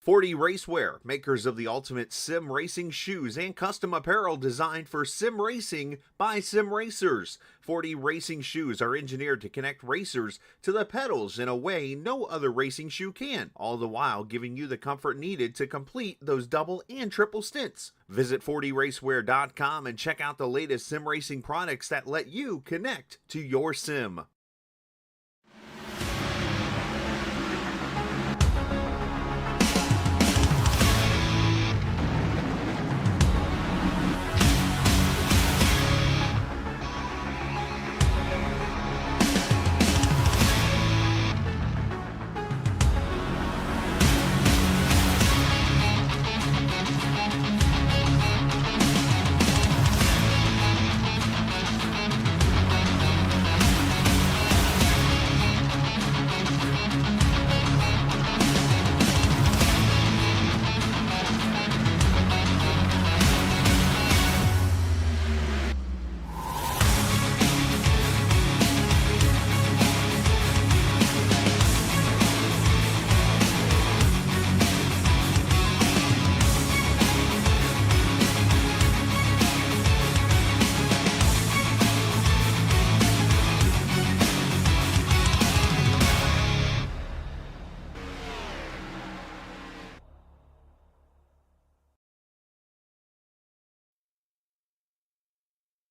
40 Racewear, makers of the ultimate sim racing shoes and custom apparel designed for sim racing by sim racers. 40 racing shoes are engineered to connect racers to the pedals in a way no other racing shoe can, all the while giving you the comfort needed to complete those double and triple stints. Visit 40racewear.com and check out the latest sim racing products that let you connect to your sim.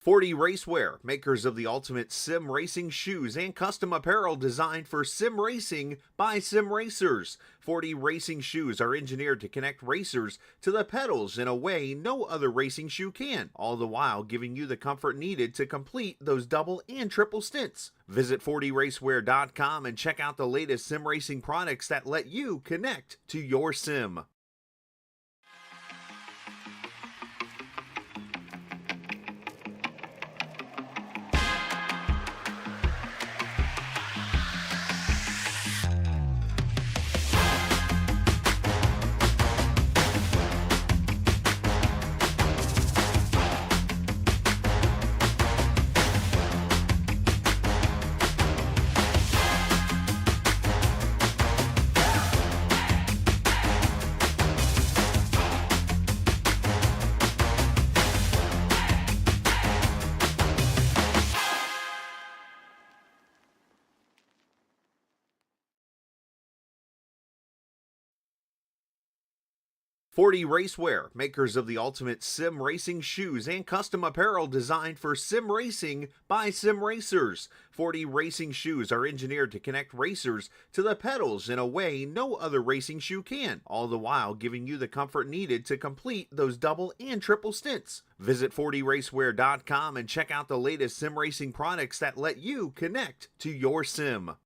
Forty Racewear, makers of the ultimate sim racing shoes and custom apparel designed for sim racing by sim racers. 40 racing shoes are engineered to connect racers to the pedals in a way no other racing shoe can, all the while giving you the comfort needed to complete those double and triple stints. Visit 40racewear.com and check out the latest sim racing products that let you connect to your sim. Forty Racewear, makers of the ultimate sim racing shoes and custom apparel designed for sim racing by sim racers. 40 racing shoes are engineered to connect racers to the pedals in a way no other racing shoe can, all the while giving you the comfort needed to complete those double and triple stints. Visit 40racewear.com and check out the latest sim racing products that let you connect to your sim.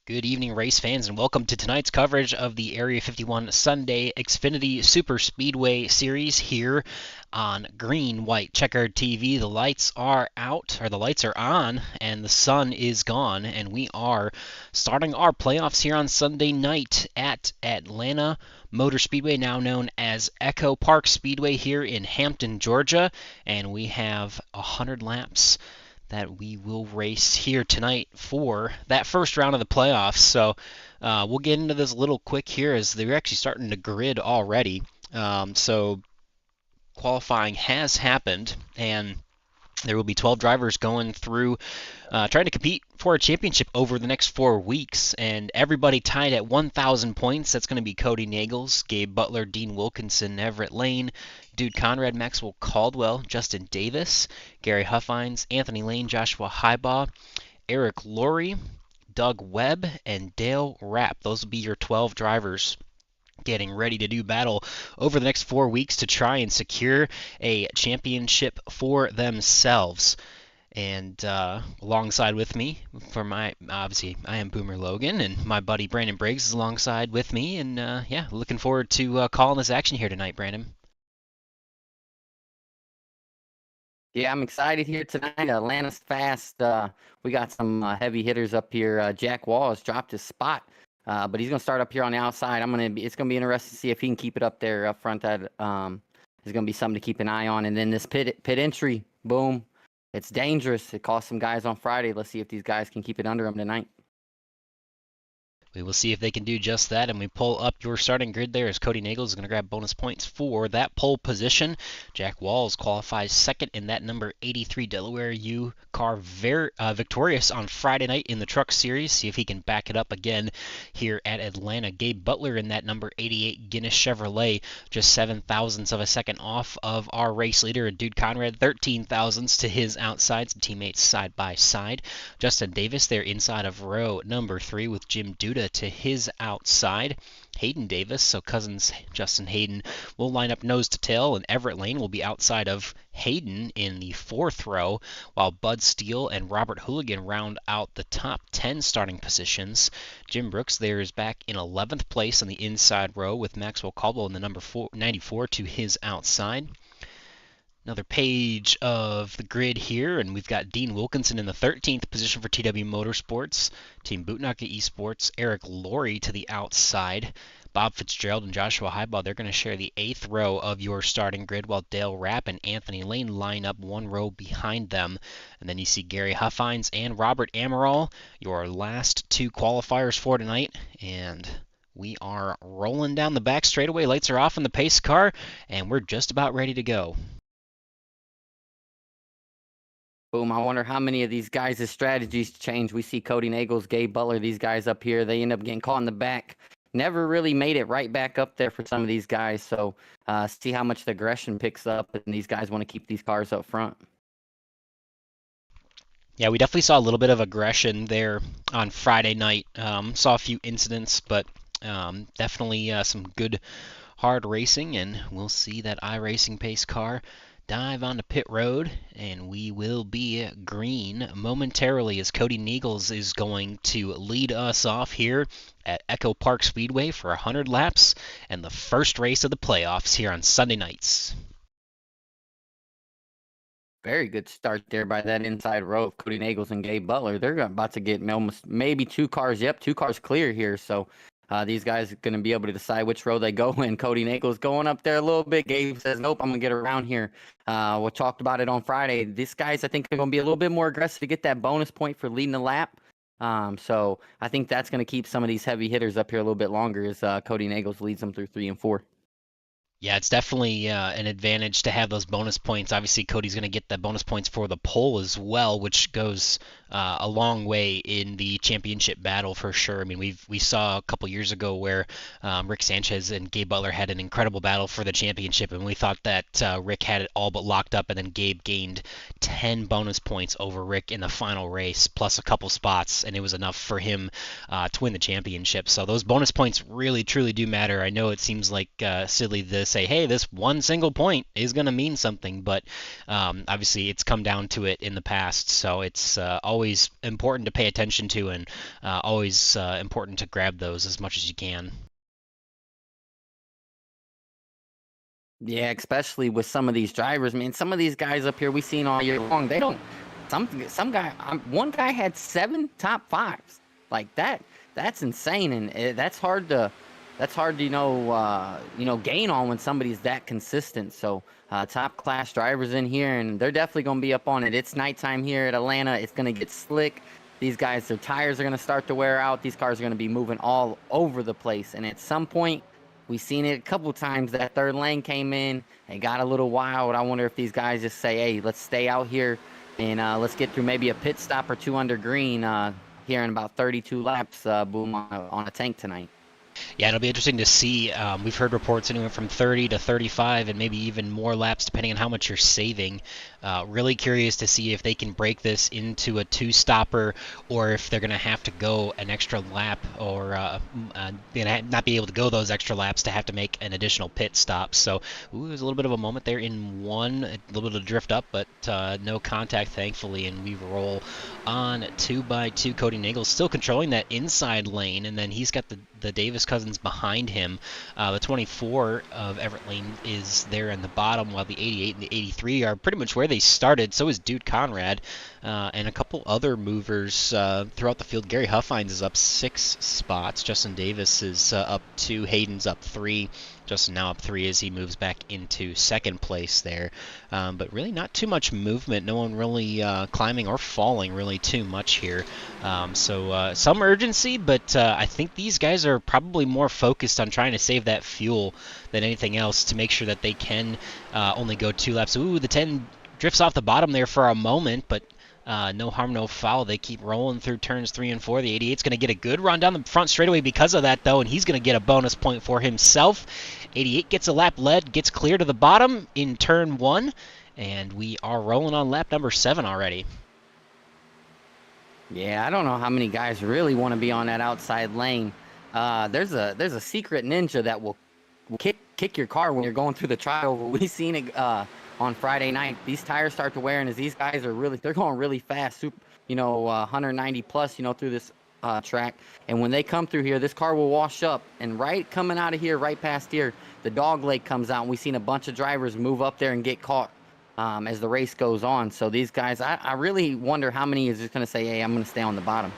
Good evening, race fans, and welcome to tonight's coverage of the Area 51 Sunday Xfinity Super Speedway Series here on green, white, checkered TV. The lights are out, or the lights are on, and the sun is gone, and we are starting our playoffs here on Sunday night at Atlanta Motor Speedway, now known as Echo Park Speedway here in Hampton, Georgia, and we have 100 laps that we will race here tonight for that first round of the playoffs. So we'll get into this a little quick here as they're actually starting to grid already. So qualifying has happened, and There will be 12 drivers going through trying to compete for a championship over the next 4 weeks, and everybody tied at 1,000 points. That's going to be Cody Nagels, Gabe Butler, Dean Wilkinson, Everett Lane, Dude Conrad, Maxwell Caldwell, Justin Davis, Gary Huffines, Anthony Lane, Joshua Highbaugh, Eric Laurie, Doug Webb, and Dale Rapp. Those will be your 12 drivers getting ready to do battle over the next 4 weeks to try and secure a championship for themselves. And alongside with me, obviously I am Boomer Logan, and my buddy Brandon Briggs is alongside with me, and yeah, looking forward to calling this action here tonight, Brandon. Yeah, I'm excited here tonight. Atlanta's fast. We got some heavy hitters up here. Jack Wall has dropped his spot, but he's gonna start up here on the outside. It's gonna be interesting to see if he can keep it up there up front. That is gonna be something to keep an eye on. And then this pit entry, boom, it's dangerous. It cost some guys on Friday. Let's see if these guys can keep it under them tonight. We will see if they can do just that, and we pull up your starting grid there as Cody Nagels is going to grab bonus points for that pole position. Jack Walls qualifies second in that number 83 Delaware U car, victorious on Friday night in the Truck Series. See if he can back it up again here at Atlanta. Gabe Butler in that number 88 Guinness Chevrolet, just 7 thousandths of a second off of our race leader, and Dude Conrad 13 thousandths to his outside. Some teammates side by side. Justin Davis there inside of row number 3 with Jim Duda to his outside. Hayden Davis, so cousins Justin Hayden, will line up nose to tail, and Everett Lane will be outside of Hayden in the 4th row, while Bud Steele and Robert Hooligan round out the top 10 starting positions. Jim Brooks there is back in 11th place on the inside row with Maxwell Caldwell in the number 94 to his outside. Another page of the grid here, and we've got Dean Wilkinson in the 13th position for TW Motorsports, Team Bootnaka Esports, Eric Laurie to the outside, Bob Fitzgerald and Joshua Highbaugh, they're going to share the 8th row of your starting grid, while Dale Rapp and Anthony Lane line up 1 row behind them. And then you see Gary Huffines and Robert Amaral, your last 2 qualifiers for tonight, and we are rolling down the back straightaway. Lights are off in the pace car, and we're just about ready to go. Boom, I wonder how many of these guys' strategies change. We see Cody Nagels, Gabe Butler, these guys up here, they end up getting caught in the back. Never really made it right back up there for some of these guys. So see how much the aggression picks up, and these guys want to keep these cars up front. Yeah, we definitely saw a little bit of aggression there on Friday night. Saw a few incidents, but definitely some good hard racing, and we'll see that iRacing pace car dive onto pit road, and we will be green momentarily as Cody Nagels is going to lead us off here at Echo Park Speedway for 100 laps and the first race of the playoffs here on Sunday nights. Very good start there by that inside row of Cody Nagels and Gabe Butler. They're about to get almost maybe 2 cars. Yep, 2 cars clear here. So these guys are going to be able to decide which row they go in. Cody Nagels going up there a little bit. Gabe says, nope, I'm going to get around here. We talked about it on Friday. These guys, I think, are going to be a little bit more aggressive to get that bonus point for leading the lap. So I think that's going to keep some of these heavy hitters up here a little bit longer as Cody Nagels leads them through 3 and 4. Yeah, it's definitely an advantage to have those bonus points. Obviously, Cody's going to get the bonus points for the pole as well, which goes a long way in the championship battle for sure. I mean, we saw a couple years ago where Rick Sanchez and Gabe Butler had an incredible battle for the championship, and we thought that Rick had it all but locked up, and then Gabe gained 10 bonus points over Rick in the final race, plus a couple spots, and it was enough for him to win the championship. So those bonus points really, truly do matter. I know it seems like silly to say, hey, this one single point is going to mean something, but obviously it's come down to it in the past, so it's always important to pay attention to, and always important to grab those as much as you can. Yeah, especially with some of these drivers. I mean, some of these guys up here we've seen all year long, they don't. Some guy, one guy had 7 top 5s like that. That's insane, and that's hard to gain on when somebody's that consistent. So top class drivers in here, and they're definitely going to be up on it. It's nighttime here at Atlanta. It's going to get slick. These guys, their tires are going to start to wear out. These cars are going to be moving all over the place, and at some point, we've seen it a couple times. That third lane came in. It got a little wild. I wonder if these guys just say, hey, let's stay out here. And let's get through maybe a pit stop or two under green here in about 32 laps, boom, on a tank tonight. Yeah, it'll be interesting to see. We've heard reports anywhere from 30 to 35 and maybe even more laps depending on how much you're saving. Really curious to see if they can break this into a two-stopper or if they're going to have to go an extra lap or not be able to go those extra laps to have to make an additional pit stop. So there's a little bit of a moment there in one, a little bit of drift up, but no contact, thankfully, and we roll on 2x2. Cody Nagel still controlling that inside lane, and then he's got the Davis cousins behind him. The 24 of Everett Lane is there in the bottom, while the 88 and the 83 are pretty much where they started. So is Dude Conrad and a couple other movers throughout the field. Gary Huffines is up 6 spots. Justin Davis is up 2. Hayden's up 3. Justin now up 3 as he moves back into second place there. But really not too much movement. No one really climbing or falling really too much here. So some urgency, but I think these guys are probably more focused on trying to save that fuel than anything else to make sure that they can only go 2 laps. Ooh, the 10 drifts off the bottom there for a moment, but no harm, no foul. They keep rolling through turns 3 and 4. The 88's going to get a good run down the front straightaway because of that, though, and he's going to get a bonus point for himself. 88 gets a lap led, gets clear to the bottom in turn 1, and we are rolling on lap number 7 already. Yeah, I don't know how many guys really want to be on that outside lane. There's a secret ninja that will kick your car when you're going through the trial. We've seen it on Friday night. These tires start to wear, and as these guys they're going really fast, 190 plus, through this track. And when they come through here, this car will wash up, and right coming out of here, right past here, the dog leg comes out, and we've seen a bunch of drivers move up there and get caught as the race goes on. So these guys, I really wonder how many is just going to say, hey, I'm going to stay on the bottom.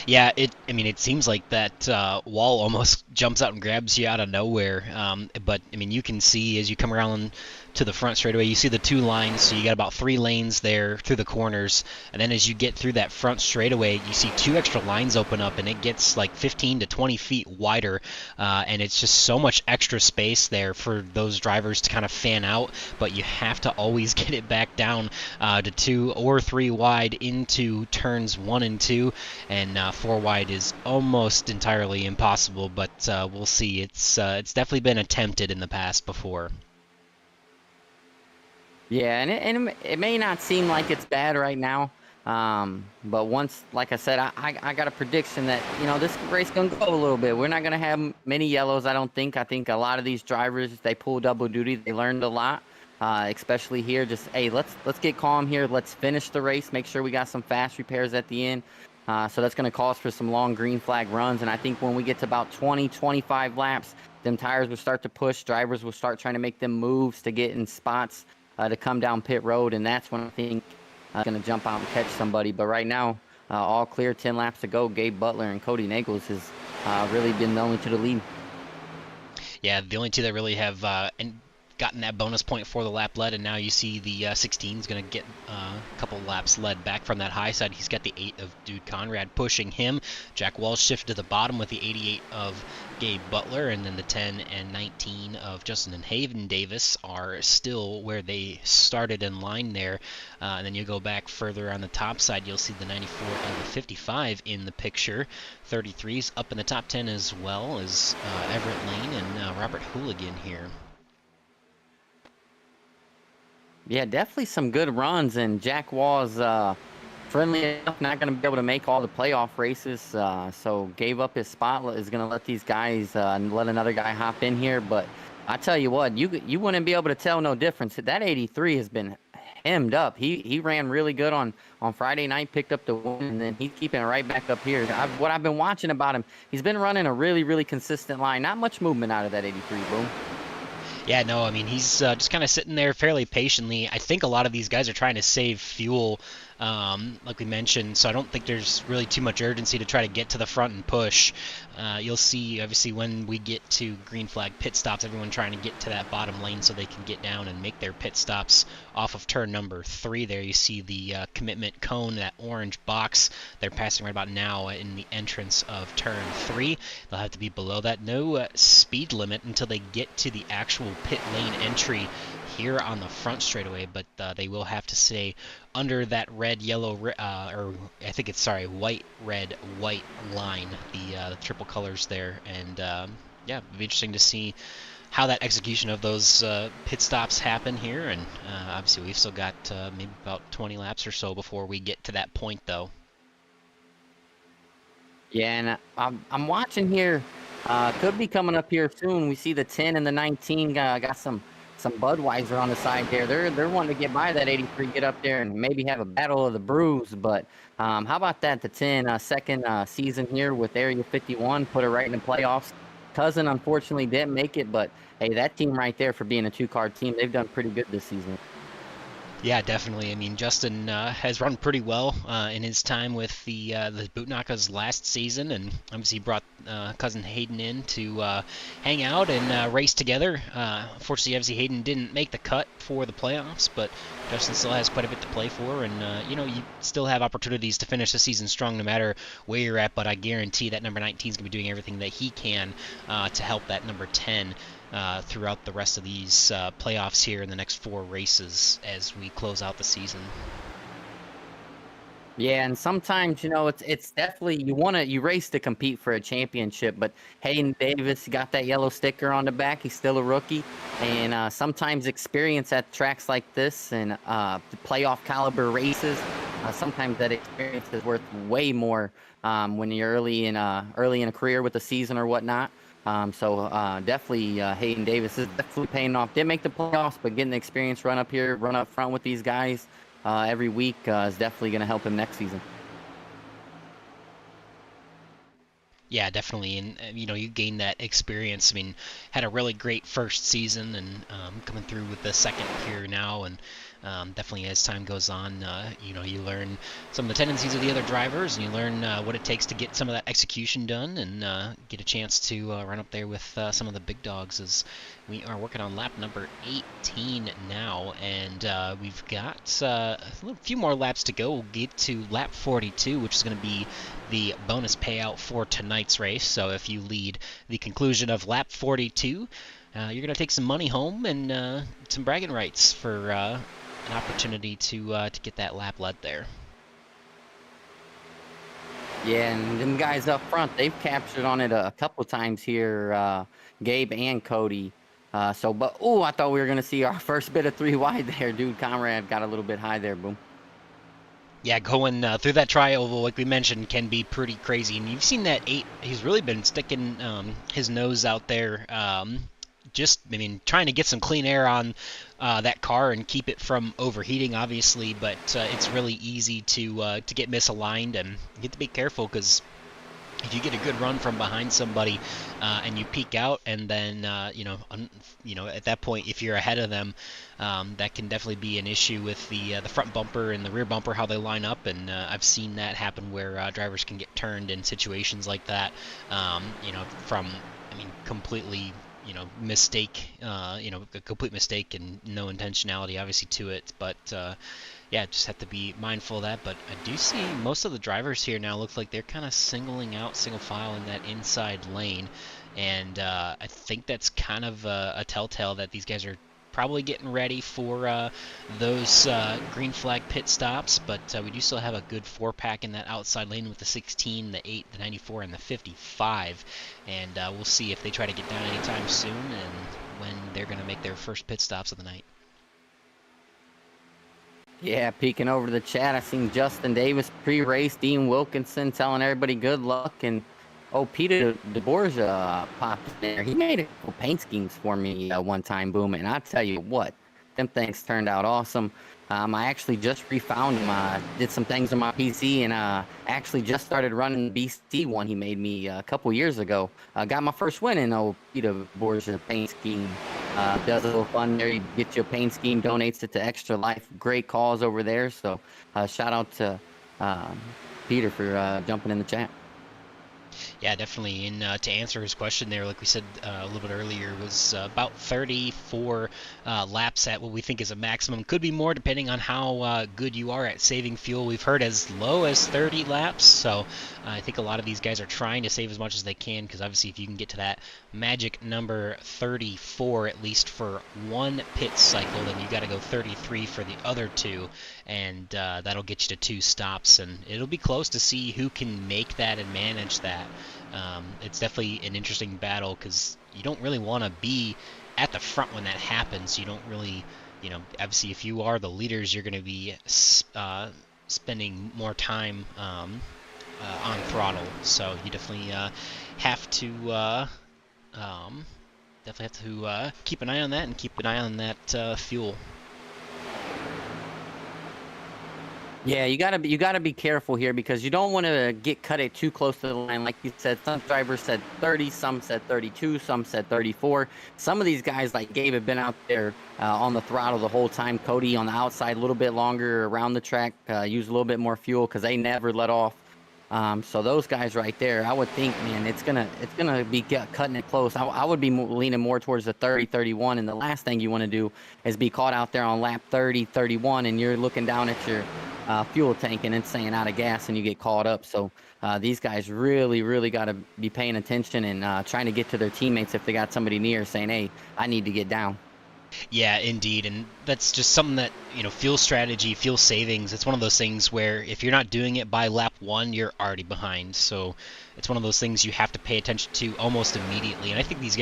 Yeah, it seems like that wall almost jumps out and grabs you out of nowhere. But you can see as you come around to the front straightaway, you see the 2 lines, so you got about 3 lanes there through the corners, and then as you get through that front straightaway, you see 2 extra lines open up, and it gets like 15 to 20 feet wider, and it's just so much extra space there for those drivers to kind of fan out, but you have to always get it back down to 2 or 3 wide into turns 1 and 2, and 4 wide is almost entirely impossible, but we'll see. It's definitely been attempted in the past before. Yeah, and it may not seem like it's bad right now, but once, like I said, I got a prediction that, this race going to go a little bit. We're not going to have many yellows, I don't think. I think a lot of these drivers, they pull double duty. They learned a lot, especially here. Just, hey, let's get calm here. Let's finish the race. Make sure we got some fast repairs at the end. So that's going to cause for some long green flag runs. And I think when we get to about 20, 25 laps, them tires will start to push. Drivers will start trying to make them moves to get in spots to come down pit road, and that's when I think going to jump out and catch somebody. But right now, all clear, 10 laps to go. Gabe Butler and Cody Nagels has really been the only 2 to lead. Yeah, the only 2 that really have gotten that bonus point for the lap led, and now you see the 16 is going to get a couple laps led back from that high side. He's got the 8 of Dude Conrad pushing him. Jack Walsh shifted to the bottom with the 88 of Gabe Butler, and then the 10 and 19 of Justin and Hayden Davis are still where they started in line there. And then you go back further on the top side, you'll see the 94 and the 55 in the picture. 33's up in the top 10 as well as Everett Lane and Robert Hooligan here. Yeah, definitely some good runs, and Jack Wall's friendly enough, not going to be able to make all the playoff races, so gave up his spot, is going to let these guys, let another guy hop in here. But I tell you what, you wouldn't be able to tell no difference. That 83 has been hemmed up. He ran really good on Friday night, picked up the win, and then he's keeping it right back up here. What I've been watching about him, he's been running a really, really consistent line. Not much movement out of that 83, Boom. Yeah, no, he's just kind of sitting there fairly patiently. I think a lot of these guys are trying to save fuel like we mentioned, so I don't think there's really too much urgency to try to get to the front and push. You'll see, obviously, when we get to green flag pit stops, everyone trying to get to that bottom lane so they can get down and make their pit stops off of turn number 3 there. You see the commitment cone, that orange box they're passing right about now in the entrance of turn 3. They'll have to be below that. No speed limit until they get to the actual pit lane entry here on the front straightaway, but they will have to stay under that red, yellow, or I think it's, sorry, white, red, white line, the triple colors there. And yeah, it'll be interesting to see how that execution of those pit stops happen here. And obviously we've still got maybe about 20 laps or so before we get to that point, though. Yeah, and I'm watching here. Could be coming up here soon. We see the 10 and the 19 got some Budweiser on the side there. They're wanting to get by that 83, get up there and maybe have a battle of the brews. But how about that? The 10 second season here with Area 51, put it right in the playoffs. Cousin unfortunately didn't make it, but hey, that team right there for being a 2-car team, they've done pretty good this season. Yeah, definitely. I mean, Justin has run pretty well in his time with the Bootnakas last season, and obviously brought cousin Hayden in to hang out and race together. Unfortunately, obviously Hayden didn't make the cut for the playoffs, but Justin still has quite a bit to play for, and you still have opportunities to finish the season strong no matter where you're at. But I guarantee that number 19 is going to be doing everything that he can to help that number 10. Throughout the rest of these playoffs here in the next 4 races as we close out the season. Yeah, and sometimes it's definitely you race to compete for a championship, but Hayden Davis got that yellow sticker on the back. He's still a rookie, and sometimes experience at tracks like this and the playoff caliber races, sometimes that experience is worth way more when you're early in a career with a season or whatnot. So definitely Hayden Davis is definitely paying off. Didn't make the playoffs, but getting the experience run up front with these guys every week is definitely going to help him next season. Yeah, definitely, and you gain that experience. I mean, had a really great first season, and coming through with the second here now, and definitely as time goes on, you learn some of the tendencies of the other drivers, and you learn what it takes to get some of that execution done, and get a chance to run up there with some of the big dogs. As we are working on lap number 18 now, and we've got a few more laps to go. We'll get to lap 42, which is going to be the bonus payout for tonight's race. So if you lead the conclusion of lap 42, you're going to take some money home and some bragging rights for an opportunity to get that lap led there. Yeah, and them guys up front, they've captured on it a couple times here, Gabe and Cody. I thought we were going to see our first bit of 3 wide there. Dude, Conrad got a little bit high there, boom. Yeah, going through that tri-oval, like we mentioned, can be pretty crazy. And you've seen that 8, he's really been sticking his nose out there, trying to get some clean air on that car and keep it from overheating, obviously. But it's really easy to get misaligned, and you have to be careful, because if you get a good run from behind somebody and you peek out, and then at that point, if you're ahead of them, that can definitely be an issue with the front bumper and the rear bumper, how they line up. And I've seen that happen where drivers can get turned in situations like that. Completely mistake, a complete mistake and no intentionality obviously to it, but yeah, just have to be mindful of that. But I do see most of the drivers here now look like they're kind of singling out single file in that inside lane, and I think that's kind of a telltale that these guys are probably getting ready for those green flag pit stops. But we do still have a good 4-pack in that outside lane with the 16, the 8, the 94, and the 55, and we'll see if they try to get down anytime soon and when they're going to make their first pit stops of the night. Yeah, peeking over to the chat, I seen Justin Davis pre-race, Dean Wilkinson telling everybody good luck, and Peter DeBorgia popped in there. He made a couple paint schemes for me one time, boom, and I tell you what, them things turned out awesome. I actually just refound him, did some things on my PC, and actually just started running the BC one he made me a couple years ago. Got my first win in Peter DeBorgia paint scheme. does a little fun there. He gets you a paint scheme, donates it to Extra Life. Great cause over there. So shout out to Peter for jumping in the chat. Yeah, definitely. And to answer his question there, like we said a little bit earlier, was about 34 laps at what we think is a maximum. Could be more depending on how good you are at saving fuel. We've heard as low as 30 laps, so I think a lot of these guys are trying to save as much as they can, because obviously if you can get to that magic number 34 at least for one pit cycle, then you got to go 33 for the other two, and that'll get you to 2 stops, and it'll be close to see who can make that and manage that. It's definitely an interesting battle, because you don't really want to be at the front when that happens. You don't really, obviously if you are the leaders, you're going to be spending more time on throttle, so you definitely have to keep an eye on that, and keep an eye on that fuel. Yeah, you gotta be careful here, because you don't want to get cut it too close to the line. Like you said, some drivers said 30, some said 32, some said 34. Some of these guys, like Gabe, have been out there on the throttle the whole time. Cody on the outside a little bit longer around the track, use a little bit more fuel, because they never let off. So those guys right there, I would think, man, it's gonna be cutting it close. I would be leaning more towards the 30, 31, and the last thing you want to do is be caught out there on lap 30, 31, and you're looking down at your fuel tank and it's saying out of gas, and you get caught up. So these guys really got to be paying attention and trying to get to their teammates if they got somebody near, saying, hey, I need to get down. Yeah, indeed, and that's just something that, fuel strategy, fuel savings, it's one of those things where if you're not doing it by lap 1, you're already behind. So it's one of those things you have to pay attention to almost immediately. And I think these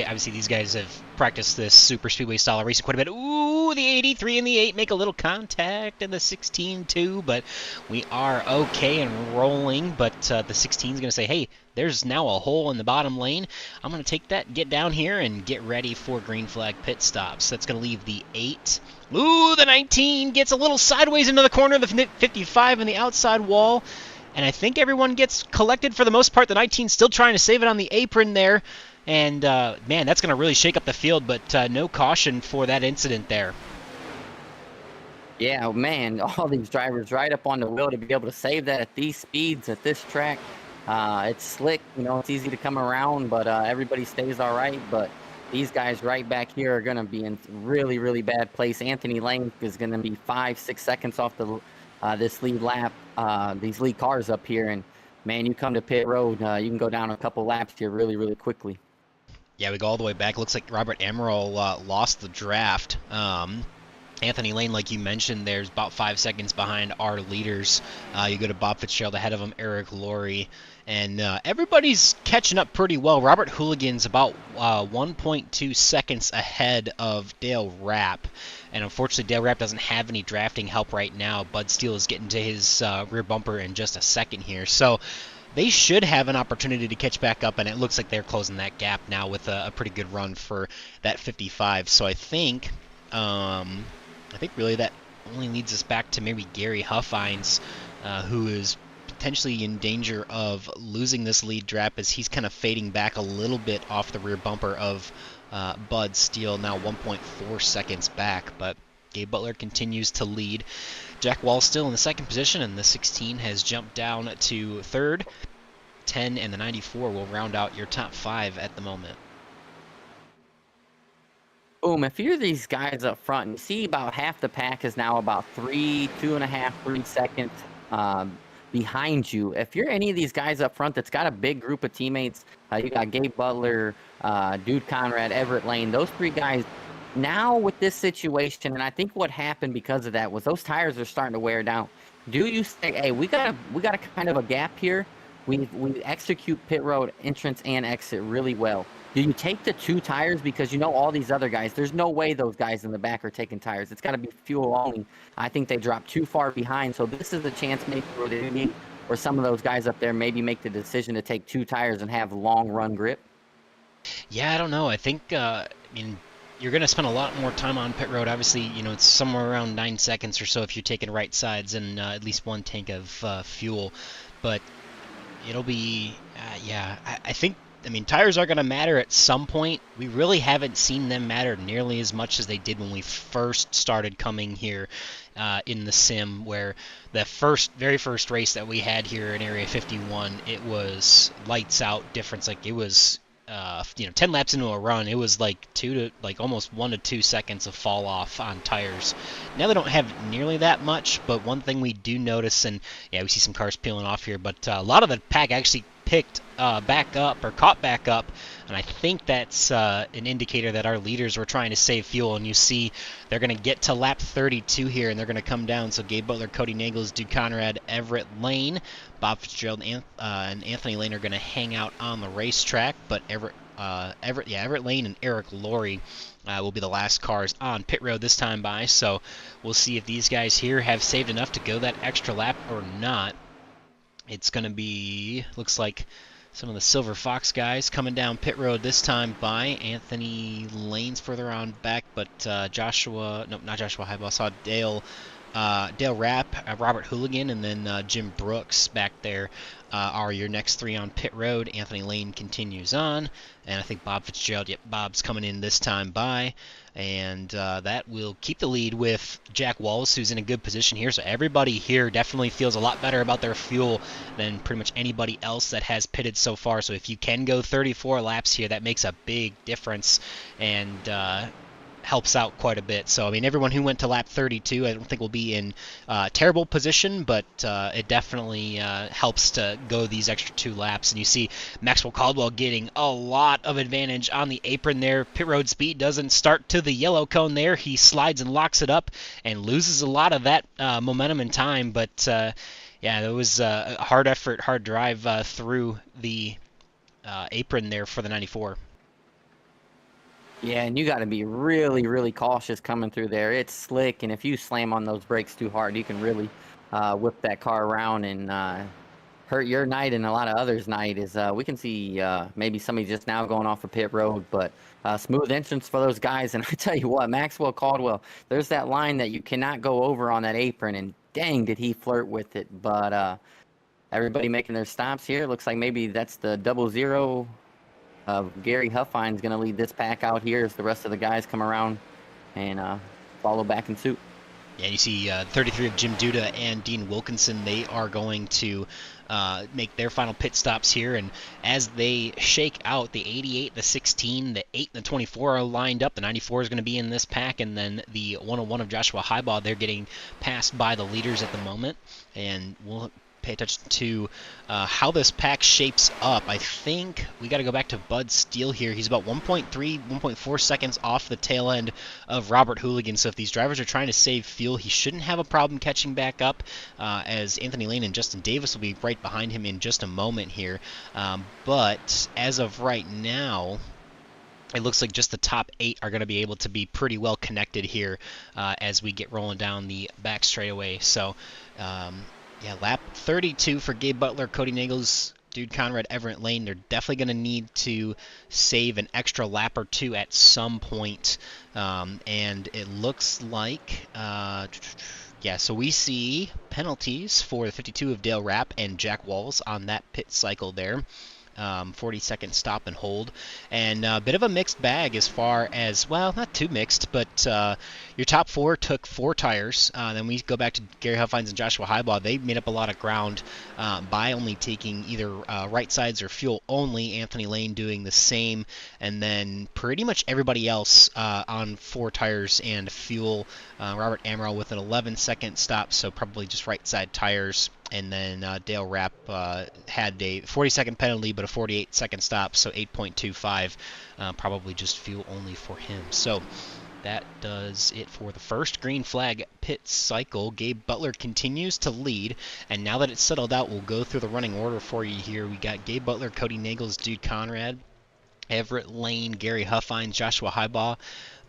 guys have practiced this super speedway style of racing quite a bit. Ooh, the 83 and the 8 make a little contact, and the 16 too, but we are okay and rolling. But the 16 is going to say, hey, there's now a hole in the bottom lane. I'm going to take that, get down here, and get ready for green flag pit stops. That's going to leave the 8. Ooh, the 19 gets a little sideways into the corner of the 55 in the outside wall. And I think everyone gets collected for the most part. The 19 still trying to save it on the apron there. And, man, that's going to really shake up the field, but no caution for that incident there. Yeah, man, all these drivers right up on the wheel to be able to save that at these speeds, at this track. It's slick, it's easy to come around, but everybody stays all right. But these guys right back here are going to be in really bad place. Anthony Lane is going to be 5-6 seconds off the this lead lap, these lead cars up here. And, man, you come to pit road, you can go down a couple laps here really quickly. Yeah, we go all the way back. Looks like Robert Emerald lost the draft. Anthony Lane, like you mentioned, there's about 5 seconds behind our leaders. You go to Bob Fitzgerald ahead of him, Eric Laurie, and everybody's catching up pretty well. Robert Hooligan's about 1.2 seconds ahead of Dale Rapp, and unfortunately Dale Rapp doesn't have any drafting help right now. Bud Steele is getting to his rear bumper in just a second here, so they should have an opportunity to catch back up, and it looks like they're closing that gap now with a pretty good run for that 55. So I think really that only leads us back to maybe Gary Huffines, who is potentially in danger of losing this lead draft, as he's kind of fading back a little bit off the rear bumper of Bud Steele, now 1.4 seconds back. But Gabe Butler continues to lead. Jack Wall still in the second position, and the 16 has jumped down to third. 10 and the 94 will round out your top 5 at the moment. Boom, if you're these guys up front, and you see about half the pack is now about 2.5, 3 seconds behind you. If you're any of these guys up front that's got a big group of teammates, you got Gabe Butler, Dude Conrad, Everett Lane, those 3 guys, now with this situation, and I think what happened because of that was those tires are starting to wear down. Do you say, hey, we got a kind of a gap here? We execute pit road entrance and exit really well. Do you take the 2 tires? Because all these other guys, there's no way those guys in the back are taking tires. It's got to be fuel only. I think they dropped too far behind. So this is a chance maybe where some of those guys up there maybe make the decision to take 2 tires and have long run grip. Yeah, I don't know. I think, you're going to spend a lot more time on pit road. Obviously, it's somewhere around 9 seconds or so if you're taking right sides and at least 1 tank of fuel. But it'll be, I think I mean, tires are going to matter at some point. We really haven't seen them matter nearly as much as they did when we first started coming here in the sim, where the very first race that we had here in Area 51, it was lights out difference. Like, it was 10 laps into a run, it was like almost 1 to 2 seconds of fall off on tires. Now they don't have nearly that much, but one thing we do notice, and yeah, we see some cars peeling off here, but a lot of the pack actually picked back up or caught back up, and I think that's an indicator that our leaders were trying to save fuel. And you see they're going to get to lap 32 here, and they're going to come down. So Gabe Butler, Cody Nagels, Dude Conrad, Everett Lane, Bob Fitzgerald, and Anthony Lane are going to hang out on the racetrack, but Everett Lane and Eric Laurie will be the last cars on pit road this time by. So we'll see if these guys here have saved enough to go that extra lap or not. It's going to be, looks like, some of the Silver Fox guys coming down pit road this time by. Anthony Lane's further on back, but not Joshua Hybaugh. I saw Dale Rapp, Robert Hooligan, and then Jim Brooks back there are your next three on pit road. Anthony Lane continues on, and I think Bob Fitzgerald, Bob's coming in this time by, and that will keep the lead with Jack Wallace, who's in a good position here. So everybody here definitely feels a lot better about their fuel than pretty much anybody else that has pitted so far. So if you can go 34 laps here, that makes a big difference, and helps out quite a bit. So, I mean, everyone who went to lap 32, I don't think will be in terrible position, but it definitely helps to go these extra 2 laps. And you see Maxwell Caldwell getting a lot of advantage on the apron there. Pit road speed doesn't start to the yellow cone there. He slides and locks it up and loses a lot of that momentum and time. But, yeah, it was a hard effort, hard drive through the apron there for the 94. Yeah, and you got to be really, really cautious coming through there. It's slick, and if you slam on those brakes too hard, you can really whip that car around and hurt your night and a lot of others' night. We can see maybe somebody just now going off a pit road, but smooth entrance for those guys. And I tell you what, Maxwell Caldwell, there's that line that you cannot go over on that apron, and dang, did he flirt with it. But everybody making their stops here. Looks like maybe that's the 00. Gary Huffine's going to lead this pack out here as the rest of the guys come around and follow back in suit. Yeah, you see 33 of Jim Duda and Dean Wilkinson. They are going to make their final pit stops here, and as they shake out, the 88, the 16, the 8, and the 24 are lined up. The 94 is going to be in this pack, and then the 101 of Joshua Hybaugh, they're getting passed by the leaders at the moment, and we'll pay attention to how this pack shapes up. I think we got to go back to Bud Steele here. He's about 1.3, 1.4 seconds off the tail end of Robert Hooligan. So if these drivers are trying to save fuel, he shouldn't have a problem catching back up, as Anthony Lane and Justin Davis will be right behind him in just a moment here. But as of right now, it looks like just the top 8 are going to be able to be pretty well connected here as we get rolling down the back straightaway. So, yeah, lap 32 for Gabe Butler, Cody Nagels, Dude Conrad, Everett Lane. They're definitely going to need to save an extra lap or 2 at some point. And it looks like, yeah, so we see penalties for the 52 of Dale Rapp and Jack Walls on that pit cycle there. 40-second stop and hold, and a bit of a mixed bag as far as, well, not too mixed, but your top 4 took 4 tires. Then we go back to Gary Huffines and Joshua Hybaugh. They made up a lot of ground by only taking either right sides or fuel only. Anthony Lane doing the same, and then pretty much everybody else on 4 tires and fuel. Robert Amaral with an 11-second stop, so probably just right side tires. And then Dale Rapp had a 40-second penalty, but a 48-second stop, so 8.25, probably just fuel only for him. So that does it for the first green flag pit cycle. Gabe Butler continues to lead, and now that it's settled out, we'll go through the running order for you here. We got Gabe Butler, Cody Nagels, Dude Conrad, Everett Lane, Gary Huffines, Joshua Hybaugh,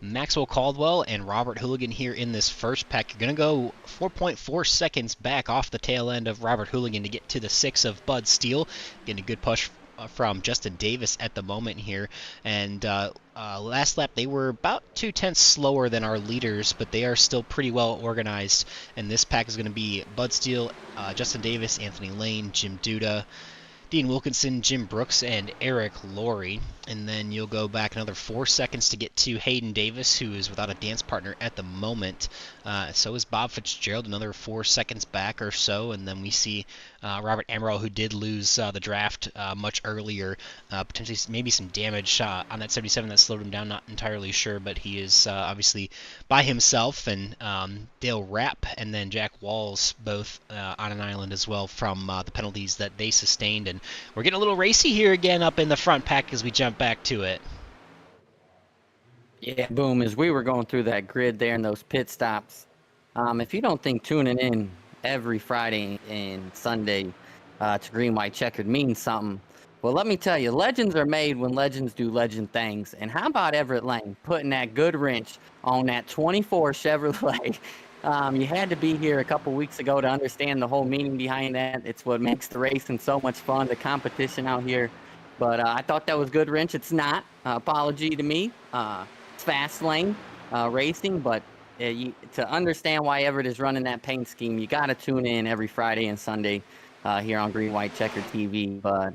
Maxwell Caldwell, and Robert Hooligan here in this first pack. You're going to go 4.4 seconds back off the tail end of Robert Hooligan to get to the 6 of Bud Steele. Getting a good push from Justin Davis at the moment here. And last lap, they were about 0.2 slower than our leaders, but they are still pretty well organized. And this pack is going to be Bud Steele, Justin Davis, Anthony Lane, Jim Duda, Dean Wilkinson, Jim Brooks, and Eric Laurie. And then you'll go back another 4 seconds to get to Hayden Davis, who is without a dance partner at the moment. So is Bob Fitzgerald, another 4 seconds back or so. And then we see Robert Amaral, who did lose the draft much earlier, potentially maybe some damage on that 77 that slowed him down. Not entirely sure, but he is obviously by himself. And Dale Rapp and then Jack Walls both on an island as well from the penalties that they sustained. And we're getting a little racy here again up in the front pack as we jump back to it. Yeah, boom. As we were going through that grid there and those pit stops, if you don't think tuning in every Friday and Sunday to Green White Checkered means something, well, let me tell you, legends are made when legends do legend things. And how about Everett Lane putting that good wrench on that 24 Chevrolet? You had to be here a couple weeks ago to understand the whole meaning behind that. It's what makes the racing so much fun, the competition out here. But I thought that was good wrench. It's not. Apology to me. It's fast lane racing, but to understand why Everett is running that paint scheme, you got to tune in every Friday and Sunday here on Green White Checker TV. But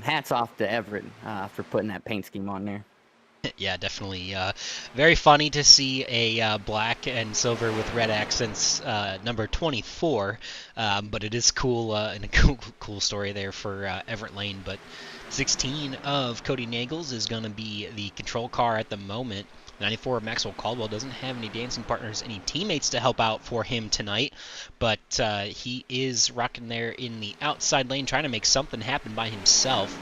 hats off to Everett for putting that paint scheme on there. Yeah, definitely. Very funny to see a black and silver with red accents number 24, but it is cool and a cool story there for Everett Lane. But 16 of Cody Nagels is going to be the control car at the moment. 94 Maxwell Caldwell doesn't have any dancing partners, any teammates to help out for him tonight, but he is rocking there in the outside lane, trying to make something happen by himself.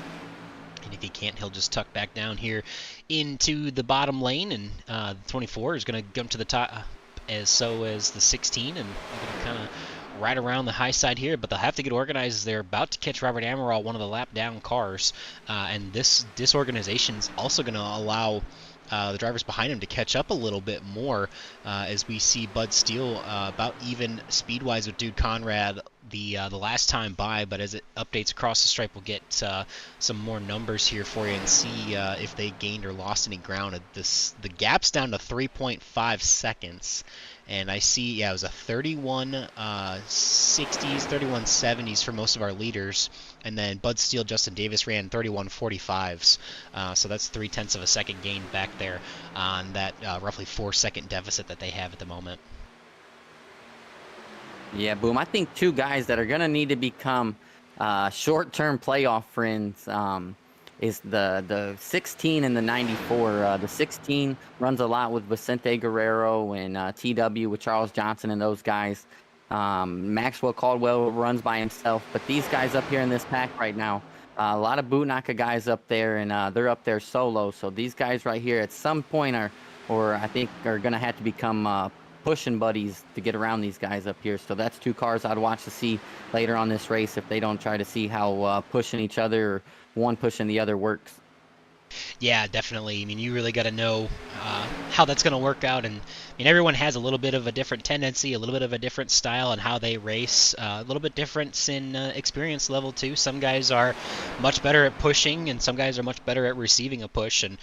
And if he can't, he'll just tuck back down here into the bottom lane, and the 24 is going to jump to the top, as so as the 16, and they're going to kind of right around the high side here, but they'll have to get organized as they're about to catch Robert Amaral, one of the lap down cars, and this disorganization is also going to allow the drivers behind him to catch up a little bit more, as we see Bud Steele about even speed-wise with Dude Conrad the last time by, but as it updates across the stripe, we'll get some more numbers here for you and see if they gained or lost any ground. The gap's down to 3.5 seconds. And I see, yeah, it was a 31.60s, 31.70s for most of our leaders. And then Bud Steele, Justin Davis ran 31.45s. So that's 0.3 of a second gain back there on that roughly 4-second deficit that they have at the moment. Yeah, boom. I think two guys that are going to need to become short-term playoff friends is the 16 and the 94. The 16 runs a lot with Vicente Guerrero and TW with Charles Johnson and those guys. Maxwell Caldwell runs by himself, but these guys up here in this pack right now, a lot of Bootnaka guys up there, and they're up there solo. So these guys right here at some point are I think are going to have to become pushing buddies to get around these guys up here. So that's two cars I'd watch to see later on this race if they don't try to see how pushing each other or one pushing the other works. Yeah, definitely. I mean, you really got to know how that's going to work out. And I mean, everyone has a little bit of a different tendency, a little bit of a different style on how they race, a little bit difference in experience level too. Some guys are much better at pushing, and some guys are much better at receiving a push. And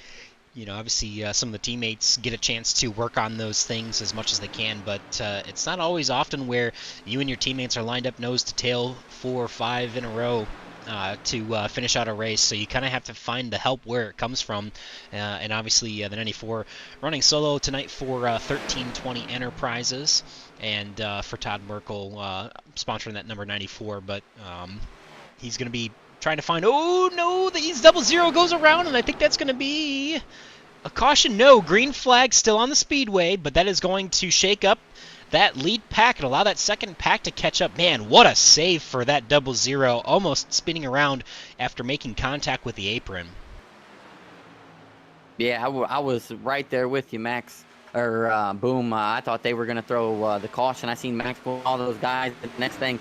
you know, obviously, some of the teammates get a chance to work on those things as much as they can, but it's not always often where you and your teammates are lined up nose to tail 4 or 5 in a row to finish out a race. So you kind of have to find the help where it comes from. And obviously, the 94 running solo tonight for 1320 Enterprises, and for Todd Merkel sponsoring that number 94. But he's going to be trying to find, oh no, the 0-0 goes around, and I think that's going to be a caution. No, green flag still on the speedway, but that is going to shake up that lead pack and allow that second pack to catch up. Man, what a save for that 0-0, almost spinning around after making contact with the apron. Yeah, I was right there with you, Max. Or boom, I thought they were going to throw the caution. I seen Max pull all those guys. The next thing,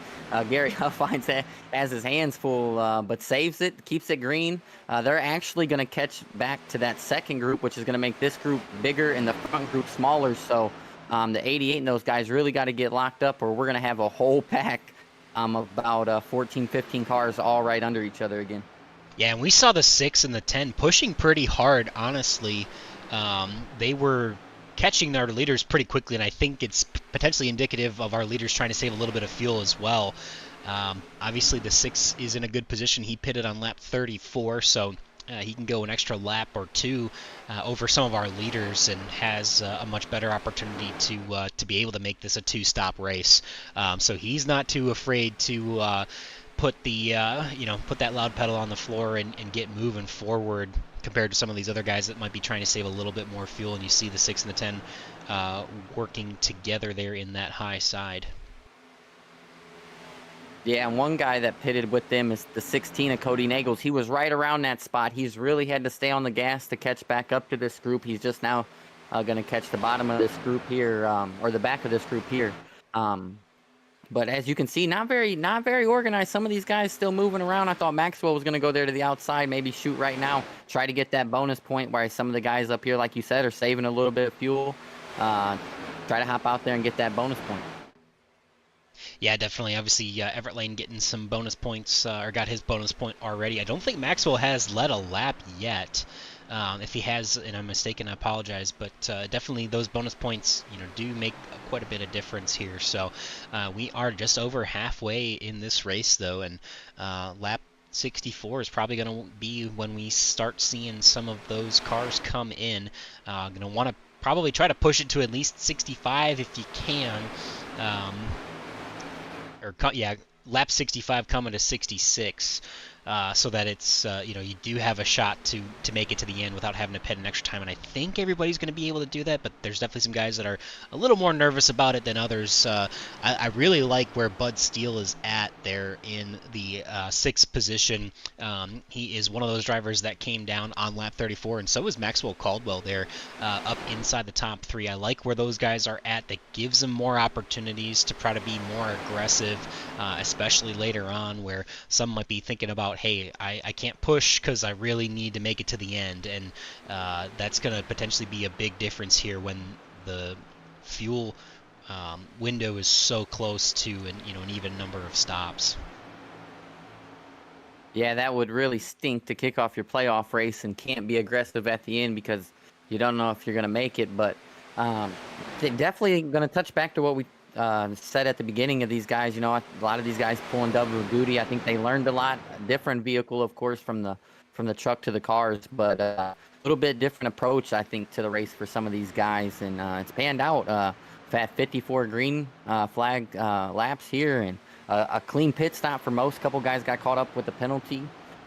Gary Huff finds that has his hands full, but saves it, keeps it green. They're actually going to catch back to that second group, which is going to make this group bigger and the front group smaller. So the 88 and those guys really got to get locked up, or we're going to have a whole pack about 14, 15 cars all right under each other again. Yeah, and we saw the 6 and the 10 pushing pretty hard, honestly. They were catching their leaders pretty quickly, and I think it's potentially indicative of our leaders trying to save a little bit of fuel as well. Obviously, the 6 is in a good position. He pitted on lap 34, so he can go an extra lap or two over some of our leaders and has a much better opportunity to be able to make this a 2-stop race. So he's not too afraid to put put that loud pedal on the floor and get moving forward compared to some of these other guys that might be trying to save a little bit more fuel. And you see the 6 and the 10 working together there in that high side. Yeah, and one guy that pitted with them is the 16 of Cody Nagels. He was right around that spot. He's really had to stay on the gas to catch back up to this group. He's just now going to catch the bottom of this group here, or the back of this group here. But as you can see, not very organized. Some of these guys still moving around. I thought Maxwell was going to go there to the outside, maybe shoot right now, try to get that bonus point, where some of the guys up here, like you said, are saving a little bit of fuel. Try to hop out there and get that bonus point. Yeah, definitely. Obviously, Everett Lane getting some bonus points, or got his bonus point already. I don't think Maxwell has led a lap yet. If he has, and I'm mistaken, I apologize. But definitely those bonus points, do make quite a bit of difference here. So we are just over halfway in this race, though, and lap 64 is probably going to be when we start seeing some of those cars come in. Going to want to probably try to push it to at least 65 if you can. Lap 65 coming to 66, so that it's you do have a shot to make it to the end without having to pit an extra time. And I think everybody's going to be able to do that, but there's definitely some guys that are a little more nervous about it than others. I really like where Bud Steele is at there in the 6th position. He is one of those drivers that came down on lap 34, and so is Maxwell Caldwell there, up inside the top 3. I like where those guys are at. That gives them more opportunities to try to be more aggressive, especially later on, where some might be thinking about, hey, I can't push because I really need to make it to the end, and that's going to potentially be a big difference here when the fuel window is so close to an even number of stops. Yeah, that would really stink to kick off your playoff race and can't be aggressive at the end because you don't know if you're going to make it. But definitely going to touch back to what we said at the beginning of these guys. A lot of these guys pulling double duty. I think they learned a lot. A different vehicle, of course, from the truck to the cars, but a little bit different approach, I think, to the race for some of these guys, and it's panned out. Fat 54 green flag laps here, and a clean pit stop for most. Couple guys got caught up with the penalty,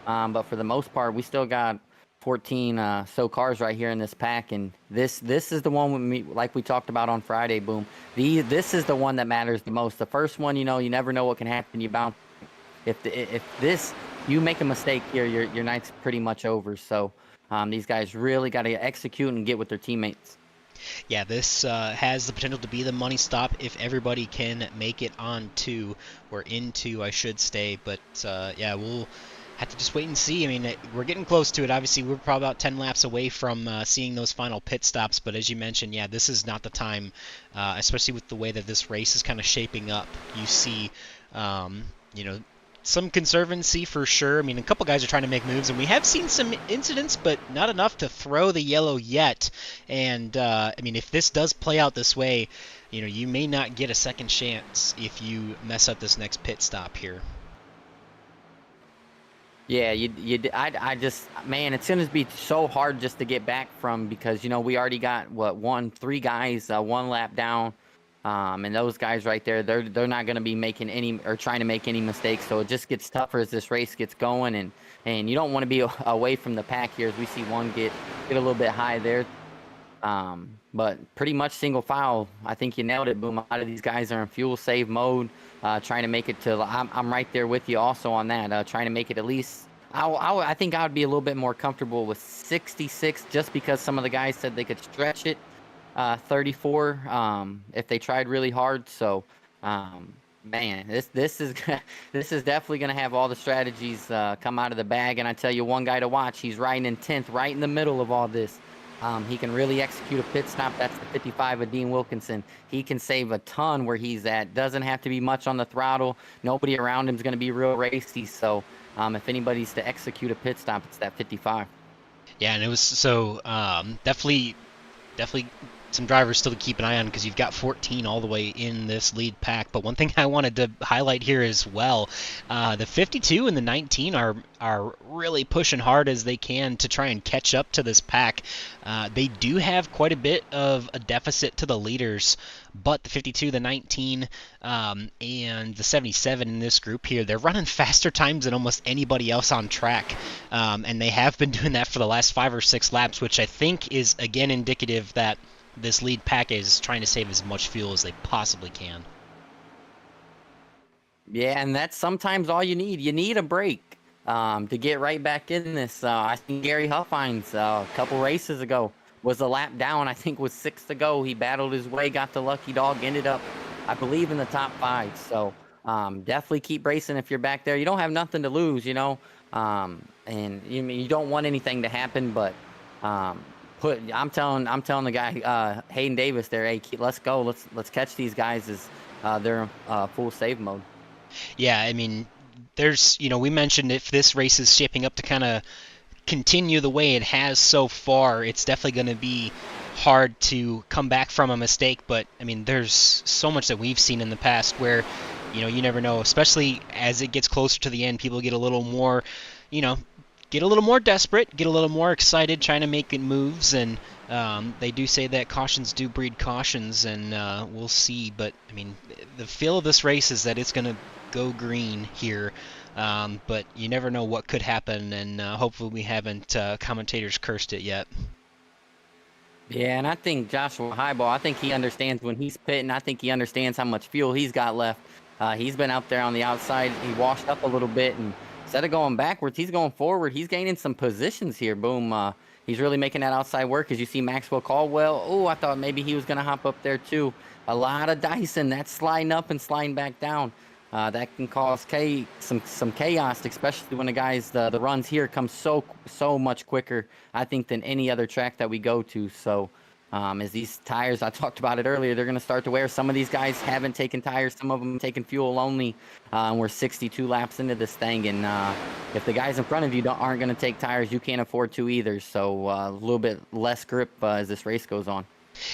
but for the most part, we still got 14 so cars right here in this pack, and this is the one like we talked about on Friday. Boom, this is the one that matters the most. The first one, you never know what can happen. You bounce. If you make a mistake here, your night's pretty much over. So these guys really got to execute and get with their teammates. Yeah, this has the potential to be the money stop if everybody can make it on 2 or in 2, I should say. But yeah, we'll have to just wait and see. I mean, we're getting close to it. Obviously, we're probably about 10 laps away from seeing those final pit stops. But as you mentioned, yeah, this is not the time, especially with the way that this race is kind of shaping up. You see, some conservancy for sure. I mean, a couple guys are trying to make moves, and we have seen some incidents, but not enough to throw the yellow yet. And, I mean, if this does play out this way, you may not get a second chance if you mess up this next pit stop here. Yeah, I just, man, it's going to be so hard just to get back from, because, we already got, 3 guys, 1 lap down. And those guys right there, they're not going to be making any or trying to make any mistakes. So it just gets tougher as this race gets going. And you don't want to be away from the pack here, as we see one get a little bit high there. But pretty much single file. I think you nailed it, Boom. A lot of these guys are in fuel save mode, trying to make it to. I'm right there with you also on that. Trying to make it at least. I think I would be a little bit more comfortable with 66, just because some of the guys said they could stretch it. 34 if they tried really hard. So man, this is definitely going to have all the strategies come out of the bag. And I tell you, one guy to watch, he's riding in 10th, right in the middle of all this. He can really execute a pit stop. That's the 55 of Dean Wilkinson. He can save a ton where he's at. Doesn't have to be much on the throttle. Nobody around him is going to be real racy. So if anybody's to execute a pit stop, it's that 55. Yeah, and it was so definitely some drivers still to keep an eye on because you've got 14 all the way in this lead pack. But one thing I wanted to highlight here as well, the 52 and the 19 are really pushing hard as they can to try and catch up to this pack. They do have quite a bit of a deficit to the leaders, but the 52, the 19, and the 77 in this group here, they're running faster times than almost anybody else on track, and they have been doing that for the last 5 or 6 laps, which I think is, again, indicative that this lead pack is trying to save as much fuel as they possibly can. Yeah, and that's sometimes all you need. You need a break to get right back in this. I think Gary Huffines a couple races ago was a lap down. I think with 6 to go. He battled his way, got the lucky dog, ended up, I believe, in the top 5. So definitely keep racing if you're back there. You don't have nothing to lose, you know, and you don't want anything to happen, but I'm telling the guy Hayden Davis there, hey, let's go, let's catch these guys as they're full save mode. Yeah, I mean, there's, we mentioned if this race is shaping up to kind of continue the way it has so far, it's definitely going to be hard to come back from a mistake. But I mean, there's so much that we've seen in the past where, you never know, especially as it gets closer to the end, people get a little more, get a little more desperate, get a little more excited, trying to make moves, and they do say that cautions do breed cautions, and we'll see. But I mean, the feel of this race is that it's going to go green here, but you never know what could happen, and hopefully we haven't commentators cursed it yet. Yeah, and I think Joshua Highball, I think he understands when he's pitting. I think he understands how much fuel he's got left. He's been out there on the outside. He washed up a little bit, and instead of going backwards, he's going forward. He's gaining some positions here. Boom. He's really making that outside work. As you see Maxwell Caldwell, I thought maybe he was going to hop up there too. A lot of Dyson. That's sliding up and sliding back down. That can cause some chaos, especially when the runs here come so much quicker, I think, than any other track that we go to. So as these tires, I talked about it earlier, they're going to start to wear. Some of these guys haven't taken tires. Some of them taken fuel only. We're 62 laps into this thing. And if the guys in front of you aren't going to take tires, you can't afford to either. So a little bit less grip as this race goes on.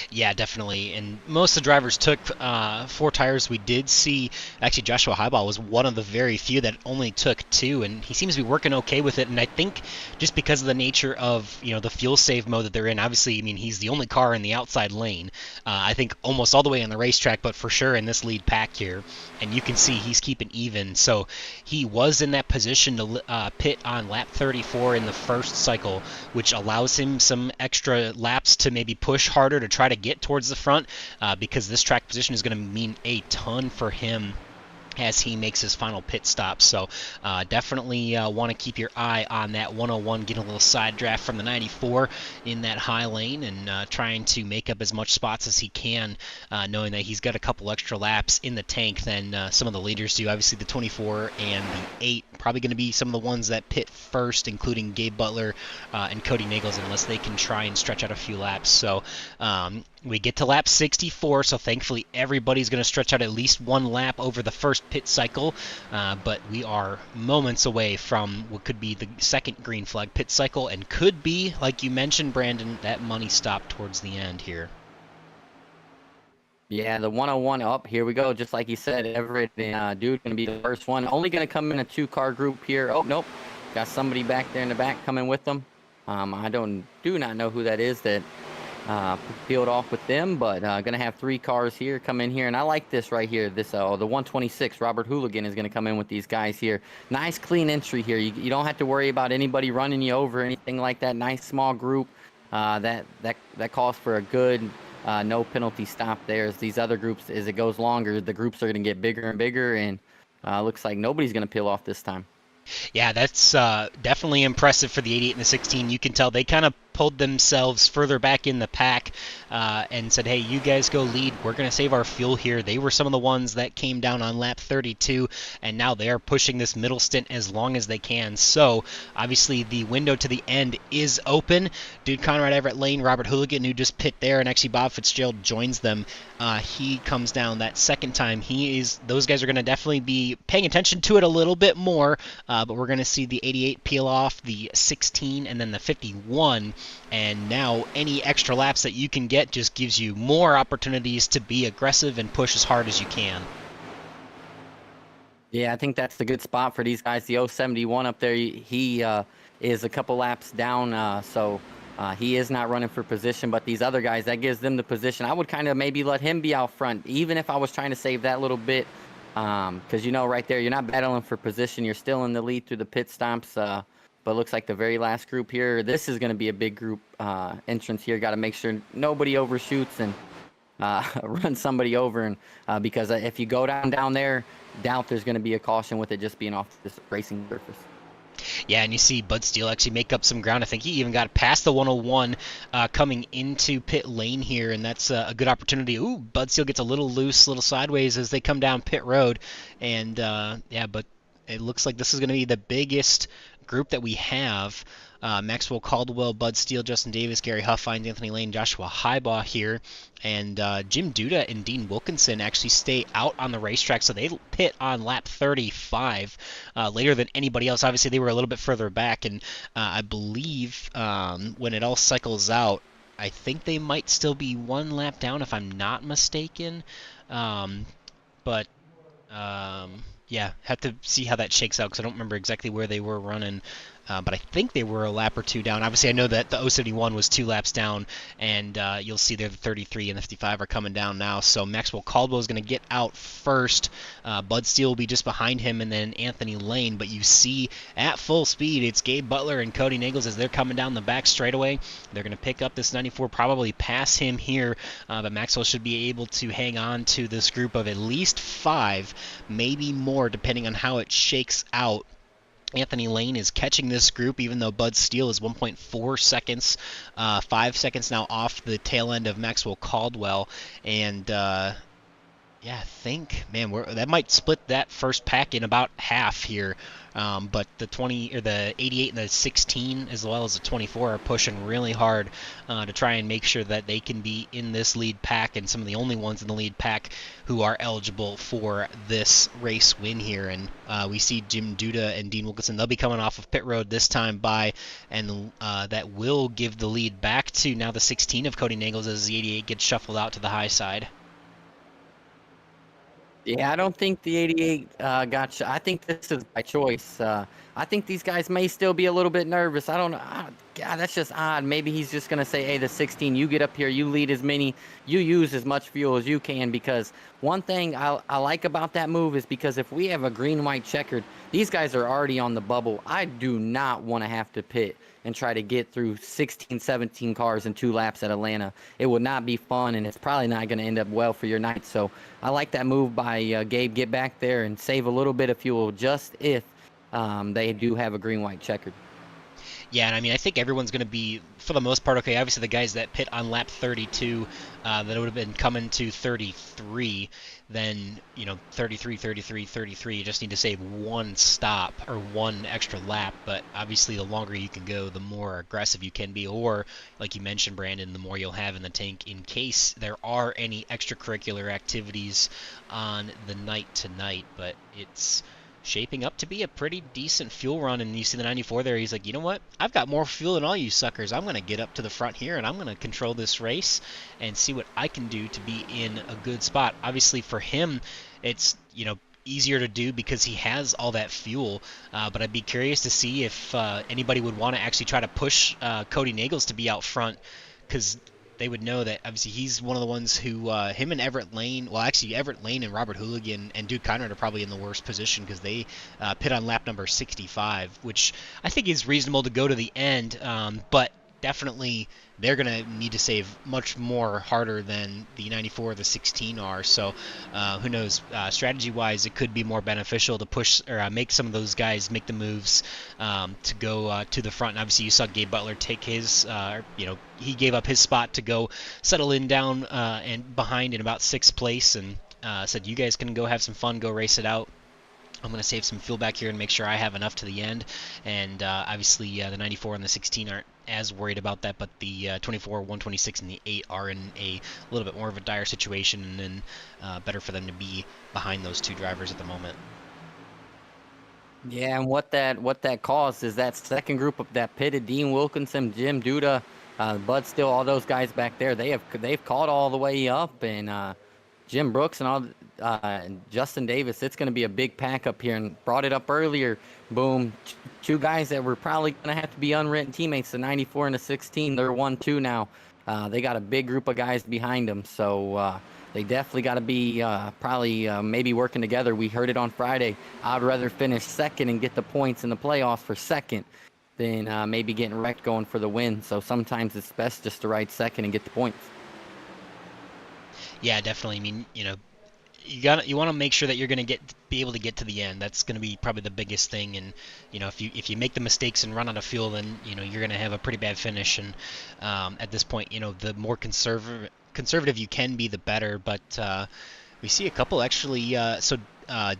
Yeah, definitely. And most of the drivers took 4 tires. We did see, actually, Joshua Highball was one of the very few that only took 2, and he seems to be working okay with it. And I think just because of the nature of, the fuel save mode that they're in, obviously, I mean, he's the only car in the outside lane, I think almost all the way on the racetrack, but for sure in this lead pack here. And you can see he's keeping even. So he was in that position to pit on lap 34 in the first cycle, which allows him some extra laps to maybe push harder to try to get towards the front, because this track position is going to mean a ton for him as he makes his final pit stop. So definitely want to keep your eye on that 101, getting a little side draft from the 94 in that high lane, and trying to make up as much spots as he can, knowing that he's got a couple extra laps in the tank than some of the leaders do. Obviously the 24 and the 8 probably going to be some of the ones that pit first, including Gabe Butler and Cody Nagels, unless they can try and stretch out a few laps. So we get to lap 64, so thankfully everybody's going to stretch out at least 1 lap over the first pit cycle, but we are moments away from what could be the second green flag pit cycle, and could be, like you mentioned, Brandon, that money stop towards the end here. Yeah, the 101 up. Here we go. Just like you said, Everett and Dude going to be the first one. Only going to come in a 2-car group here. Oh, nope. Got somebody back there in the back coming with them. I do not know who that is that peeled off with them, but going to have 3 cars here come in here. And I like this right here. This the 126, Robert Hooligan, is going to come in with these guys here. Nice, clean entry here. You don't have to worry about anybody running you over or anything like that. Nice, small group. That calls for a good no penalty stop there. As these other groups, as it goes longer, the groups are going to get bigger and bigger, and looks like nobody's going to peel off this time. Yeah, that's definitely impressive for the 88 and the 16. You can tell they kind of pulled themselves further back in the pack and said, hey, you guys go lead. We're going to save our fuel here. They were some of the ones that came down on lap 32, and now they are pushing this middle stint as long as they can. So, obviously, the window to the end is open. Dude Conrad, Everett Lane, Robert Hooligan, who just pit there, and actually Bob Fitzgerald joins them. He comes down that second time. Those guys are going to definitely be paying attention to it a little bit more, but we're going to see the 88 peel off, the 16, and then the 51 and now any extra laps that you can get just gives you more opportunities to be aggressive and push as hard as you can. Yeah, I think that's the good spot for these guys. The 071 up there, he is a couple laps down, so he is not running for position. But these other guys, that gives them the position. I would kind of maybe let him be out front, even if I was trying to save that little bit, because right there, you're not battling for position. You're still in the lead through the pit stops. But looks like the very last group here, this is going to be a big group entrance here. Got to make sure nobody overshoots and run somebody over, and because if you go down there, doubt there's going to be a caution with it just being off this racing surface. Yeah, and you see Bud Steele actually make up some ground. I think he even got past the 101 coming into pit lane here, and that's a good opportunity. Ooh, Bud Steele gets a little loose, a little sideways as they come down pit road, and yeah, but it looks like this is going to be the biggest group that we have. Maxwell Caldwell, Bud Steele, Justin Davis, Gary Huffines, Anthony Lane, Joshua Highbaugh here, and Jim Duda and Dean Wilkinson actually stay out on the racetrack, so they pit on lap 35 later than anybody else. Obviously, they were a little bit further back, and I believe when it all cycles out, I think they might still be one lap down if I'm not mistaken, but yeah, have to see how that shakes out because I don't remember exactly where they were running. But I think they were a lap or two down. Obviously, I know that the 071 was 2 laps down, and you'll see there the 33 and the 55 are coming down now. So Maxwell Caldwell is going to get out first. Bud Steele will be just behind him, and then Anthony Lane. But you see at full speed, it's Gabe Butler and Cody Nagels as they're coming down the back straightaway. They're going to pick up this 94, probably pass him here, but Maxwell should be able to hang on to this group of at least 5, maybe more, depending on how it shakes out. Anthony Lane is catching this group, even though Bud Steele is 1.4 seconds, 5 seconds now off the tail end of Maxwell Caldwell. And yeah, I think, man, that might split that first pack in about half here. But the 20 or the 88 and the 16, as well as the 24, are pushing really hard to try and make sure that they can be in this lead pack, and some of the only ones in the lead pack who are eligible for this race win here. And we see Jim Duda and Dean Wilkinson, they'll be coming off of pit road this time by, and that will give the lead back to now the 16 of Cody Nagels as the 88 gets shuffled out to the high side. Yeah, I don't think the 88 got shot. I think this is by choice. I think these guys may still be a little bit nervous. I don't know. God, that's just odd. Maybe he's just going to say, hey, the 16, you get up here, you lead you use as much fuel as you can, because one thing I like about that move is because if we have a green-white checkered, these guys are already on the bubble. I do not want to have to pit and try to get through 16, 17 cars in 2 laps at Atlanta. It would not be fun, and it's probably not going to end up well for your night. So I like that move by Gabe. Get back there and save a little bit of fuel just if they do have a green-white checkered. Yeah, and I mean, I think everyone's going to be, for the most part, okay. Obviously, the guys that pit on lap 32, that would have been coming to 33, then, 33, 33, 33, you just need to save one stop or one extra lap. But obviously, the longer you can go, the more aggressive you can be. Or, like you mentioned, Brandon, the more you'll have in the tank in case there are any extracurricular activities on the night tonight. But it's shaping up to be a pretty decent fuel run, and you see the 94 there. He's like, you know what? I've got more fuel than all you suckers. I'm going to get up to the front here, and I'm going to control this race and see what I can do to be in a good spot. Obviously, for him, it's, easier to do because he has all that fuel, but I'd be curious to see if anybody would want to actually try to push Cody Nagels to be out front, because they would know that obviously he's one of the ones who, him and Everett Lane, well, actually Everett Lane and Robert Hooligan and Duke Conrad are probably in the worst position because they pit on lap number 65, which I think is reasonable to go to the end, but definitely they're going to need to save much more harder than the 94 or the 16 are. So who knows, strategy-wise, it could be more beneficial to push or make some of those guys make the moves to go to the front. And obviously, you saw Gabe Butler take his, he gave up his spot to go settle in down and behind in about 6th place, and said, you guys can go have some fun, go race it out. I'm going to save some fuel back here and make sure I have enough to the end. And obviously, the 94 and the 16 aren't as worried about that, but the 24, 126, and the 8 are in a little bit more of a dire situation, and better for them to be behind those 2 drivers at the moment. Yeah, and what that caused is that second group of that pitted Dean Wilkinson, Jim Duda, Bud Still, all those guys back there. They've caught all the way up, and Jim Brooks and all, and Justin Davis. It's going to be a big pack up here, and brought it up earlier. Boom, two guys that were probably going to have to be unwritten teammates. The 94 and the 16. They're 1-2 now. They got a big group of guys behind them, so. They definitely got to be probably maybe working together. We heard it on Friday. I'd rather finish second and get the points in the playoffs for second than maybe getting wrecked going for the win. So sometimes it's best just to ride second and get the points. Yeah, definitely. I mean, you want to make sure that you're going to be able to get to the end. That's going to be probably the biggest thing. And if you make the mistakes and run out of fuel, then you're going to have a pretty bad finish. And at this point, the more conservative you can be, the better. But we see a couple actually.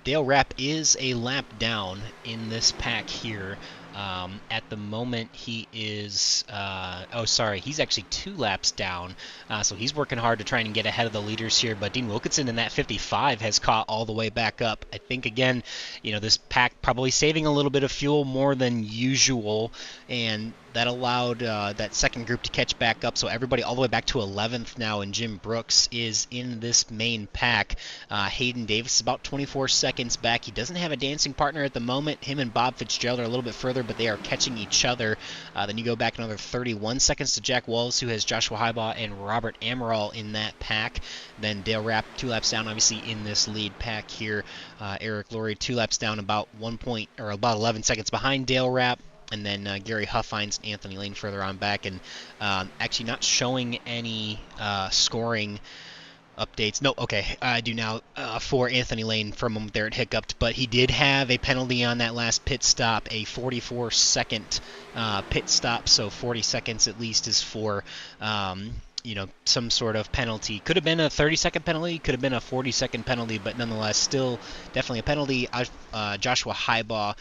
Dale Rapp is a lap down in this pack here. At the moment, he is. He's actually 2 laps down. So he's working hard to try and get ahead of the leaders here. But Dean Wilkinson in that 55 has caught all the way back up. I think, again, this pack probably saving a little bit of fuel more than usual. And that allowed that second group to catch back up. So everybody all the way back to 11th now. And Jim Brooks is in this main pack. Hayden Davis is about 24 seconds back. He doesn't have a dancing partner at the moment. Him and Bob Fitzgerald are a little bit further, but they are catching each other. Then you go back another 31 seconds to Jack Wallace, who has Joshua Highbaugh and Robert Amaral in that pack. Then Dale Rapp 2 laps down, obviously in this lead pack here. Eric Laurie 2 laps down, about 11 seconds behind Dale Rapp. And then Gary Huffines and Anthony Lane further on back, and actually not showing any scoring updates. No, okay, I do now for Anthony Lane. For a moment there it hiccuped, but he did have a penalty on that last pit stop, a 44-second pit stop, so 40 seconds at least is for some sort of penalty. Could have been a 30-second penalty, could have been a 40-second penalty, but nonetheless, still definitely a penalty. Joshua Highbaugh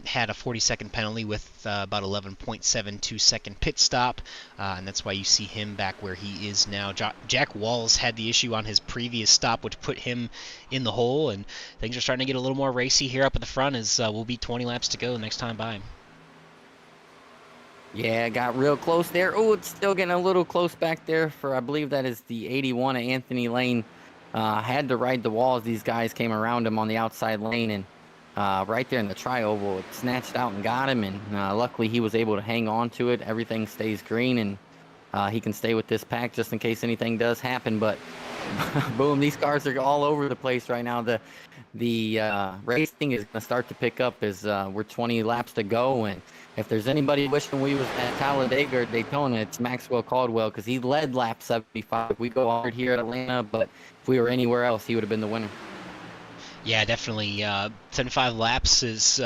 had a 40-second penalty with about 11.72-second pit stop, and that's why you see him back where he is now. Jack Walls had the issue on his previous stop, which put him in the hole, and things are starting to get a little more racy here up at the front as we'll be 20 laps to go next time by. Yeah, got real close there. Oh, it's still getting a little close back there for, I believe that is the 81 of Anthony Lane. Had to ride the wall as these guys came around him on the outside lane, and right there in the tri-oval, it snatched out and got him, and luckily he was able to hang on to it. Everything stays green, and he can stay with this pack just in case anything does happen. But boom, these cars are all over the place right now. The racing is going to start to pick up as we're 20 laps to go, and if there's anybody wishing we was at Talladega or Daytona, it's Maxwell Caldwell, because he led lap 75. We go hard here at Atlanta, but if we were anywhere else, he would have been the winner. Yeah, definitely. 75 laps is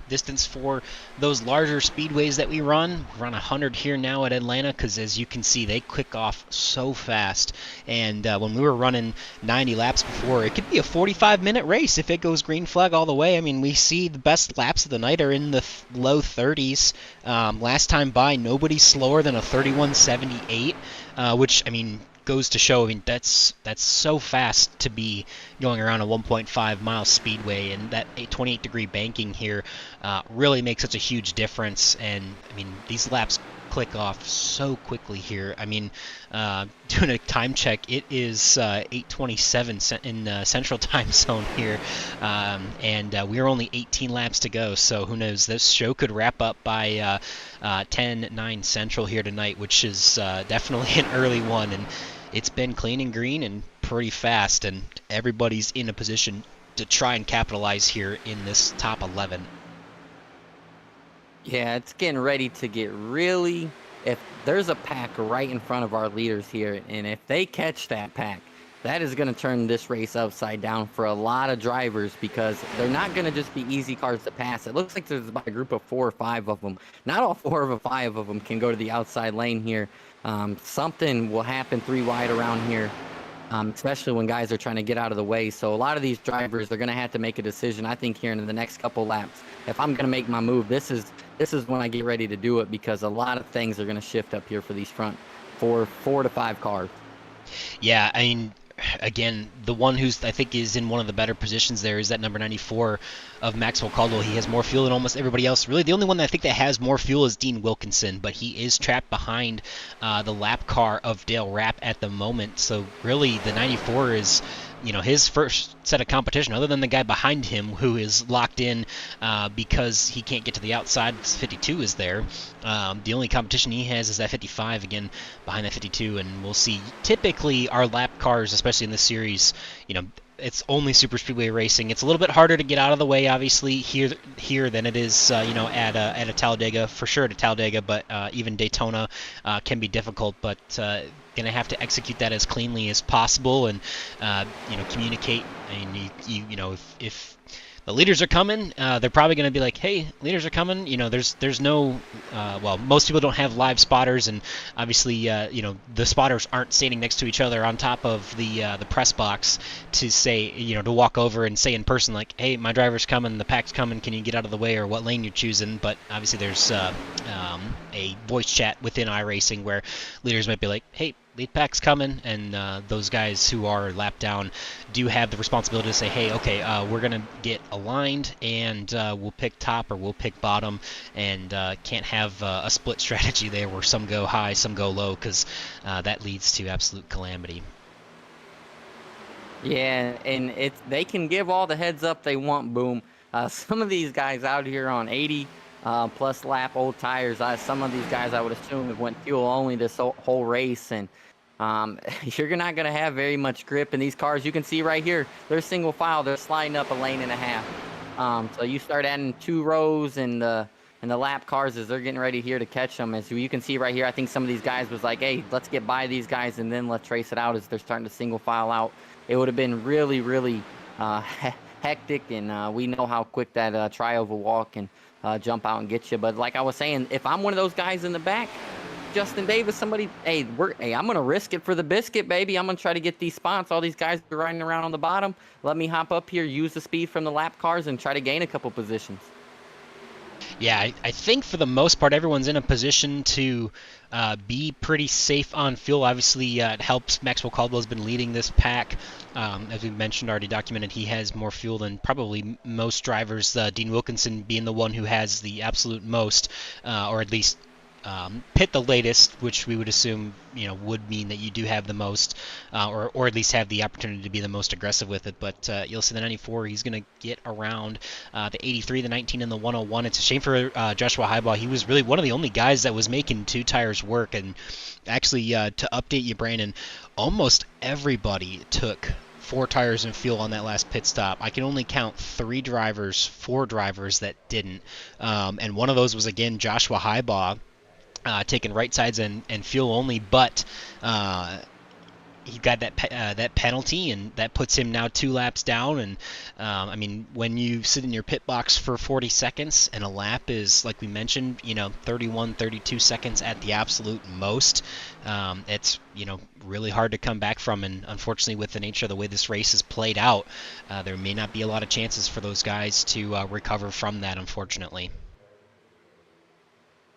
distance for those larger speedways that we run. We run 100 here now at Atlanta because, as you can see, they click off so fast. And when we were running 90 laps before, it could be a 45-minute race if it goes green flag all the way. I mean, we see the best laps of the night are in the low 30s. Last time by, nobody slower than a 31.78, which, I mean, goes to show, I mean, that's so fast to be going around a 1.5 mile speedway, and that 28-degree banking here really makes such a huge difference. And I mean, these laps click off so quickly here. I mean, doing a time check, it is 8:27 in Central Time Zone here, and we're only 18 laps to go. So who knows? This show could wrap up by 10:09 Central here tonight, which is definitely an early one. And it's been clean and green and pretty fast, and everybody's in a position to try and capitalize here in this top 11. Yeah, it's getting ready to get really. If there's a pack right in front of our leaders here, and if they catch that pack, that is going to turn this race upside down for a lot of drivers, because they're not going to just be easy cars to pass. It looks like there's about a group of 4 or 5 of them. Not all 4 or 5 of them can go to the outside lane here. Something will happen 3 wide around here, especially when guys are trying to get out of the way. So a lot of these drivers, they're going to have to make a decision, I think, here in the next couple laps. If I'm going to make my move, this is when I get ready to do it, because a lot of things are going to shift up here for these front 4 to 5 cars. Yeah, I mean, again, the one who's I think is in one of the better positions there is that number 94 of Maxwell Caldwell. He has more fuel than almost everybody else. Really, the only one that I think that has more fuel is Dean Wilkinson, but he is trapped behind the lap car of Dale Rapp at the moment. So really, the 94 is, his first set of competition, other than the guy behind him who is locked in because he can't get to the outside because 52 is there. The only competition he has is that 55, again, behind that 52, and we'll see. Typically, our lap cars, especially in this series, it's only super speedway racing. It's a little bit harder to get out of the way, obviously, here than it is, at a Talladega, for sure at a Talladega, but even Daytona can be difficult, but going to have to execute that as cleanly as possible and, communicate. I mean, if the leaders are coming, they're probably going to be like, hey, leaders are coming. There's no, most people don't have live spotters, and obviously, the spotters aren't standing next to each other on top of the press box to say, to walk over and say in person, like, hey, my driver's coming, the pack's coming, can you get out of the way, or what lane you're choosing. But obviously there's a voice chat within iRacing where leaders might be like, hey, lead pack's coming, and those guys who are lapped down do have the responsibility to say, hey, okay, we're going to get aligned, and we'll pick top or we'll pick bottom, and can't have a split strategy there where some go high, some go low, because that leads to absolute calamity. Yeah, and they can give all the heads up they want, Boom. Some of these guys out here on 80 plus lap old tires, some of these guys I would assume have went fuel only this whole race, and you're not going to have very much grip in these cars. You can see right here, they're single file. They're sliding up a lane and a half. So you start adding 2 rows in the lap cars as they're getting ready here to catch them. As you can see right here, I think some of these guys was like, hey, let's get by these guys and then let's race it out as they're starting to single file out. It would have been really, really hectic, and we know how quick that tri-oval wall can jump out and get you. But like I was saying, if I'm one of those guys in the back, Justin Davis, somebody, hey, I'm going to risk it for the biscuit, baby. I'm going to try to get these spots. All these guys are riding around on the bottom. Let me hop up here, use the speed from the lap cars, and try to gain a couple positions. Yeah, I think for the most part, everyone's in a position to be pretty safe on fuel. Obviously, it helps. Maxwell Caldwell's been leading this pack. As we mentioned, already documented, he has more fuel than probably most drivers. Dean Wilkinson being the one who has the absolute most, or at least pit the latest, which we would assume would mean that you do have the most, or at least have the opportunity to be the most aggressive with it. But you'll see the 94, he's going to get around the 83, the 19, and the 101. It's a shame for Joshua Highbaugh. He was really one of the only guys that was making 2 tires work. And actually, to update you, Brandon, almost everybody took 4 tires and fuel on that last pit stop. I can only count 4 drivers that didn't. And one of those was, again, Joshua Highbaugh. Taking right sides and fuel only, but he got that penalty, and that puts him now 2 laps down. And I mean, when you sit in your pit box for 40 seconds and a lap is, like we mentioned, 31, 32 seconds at the absolute most, it's really hard to come back from. And unfortunately, with the nature of the way this race is played out, there may not be a lot of chances for those guys to recover from that, unfortunately.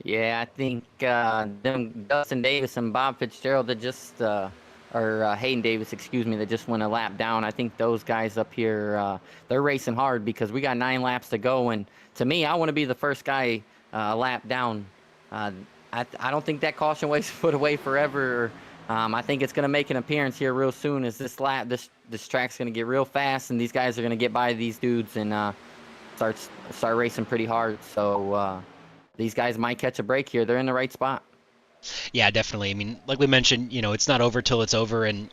Yeah, I think them Dustin Davis and Bob Fitzgerald that just, or Hayden Davis, excuse me, that just went a lap down. I think those guys up here, they're racing hard because we got 9 laps to go. And to me, I want to be the first guy lap down. I don't think that caution waits put away forever. I think it's going to make an appearance here real soon as this track's going to get real fast, and these guys are going to get by these dudes and start racing pretty hard. So, these guys might catch a break here. They're in the right spot. Yeah, definitely. I mean, like we mentioned, it's not over till it's over, and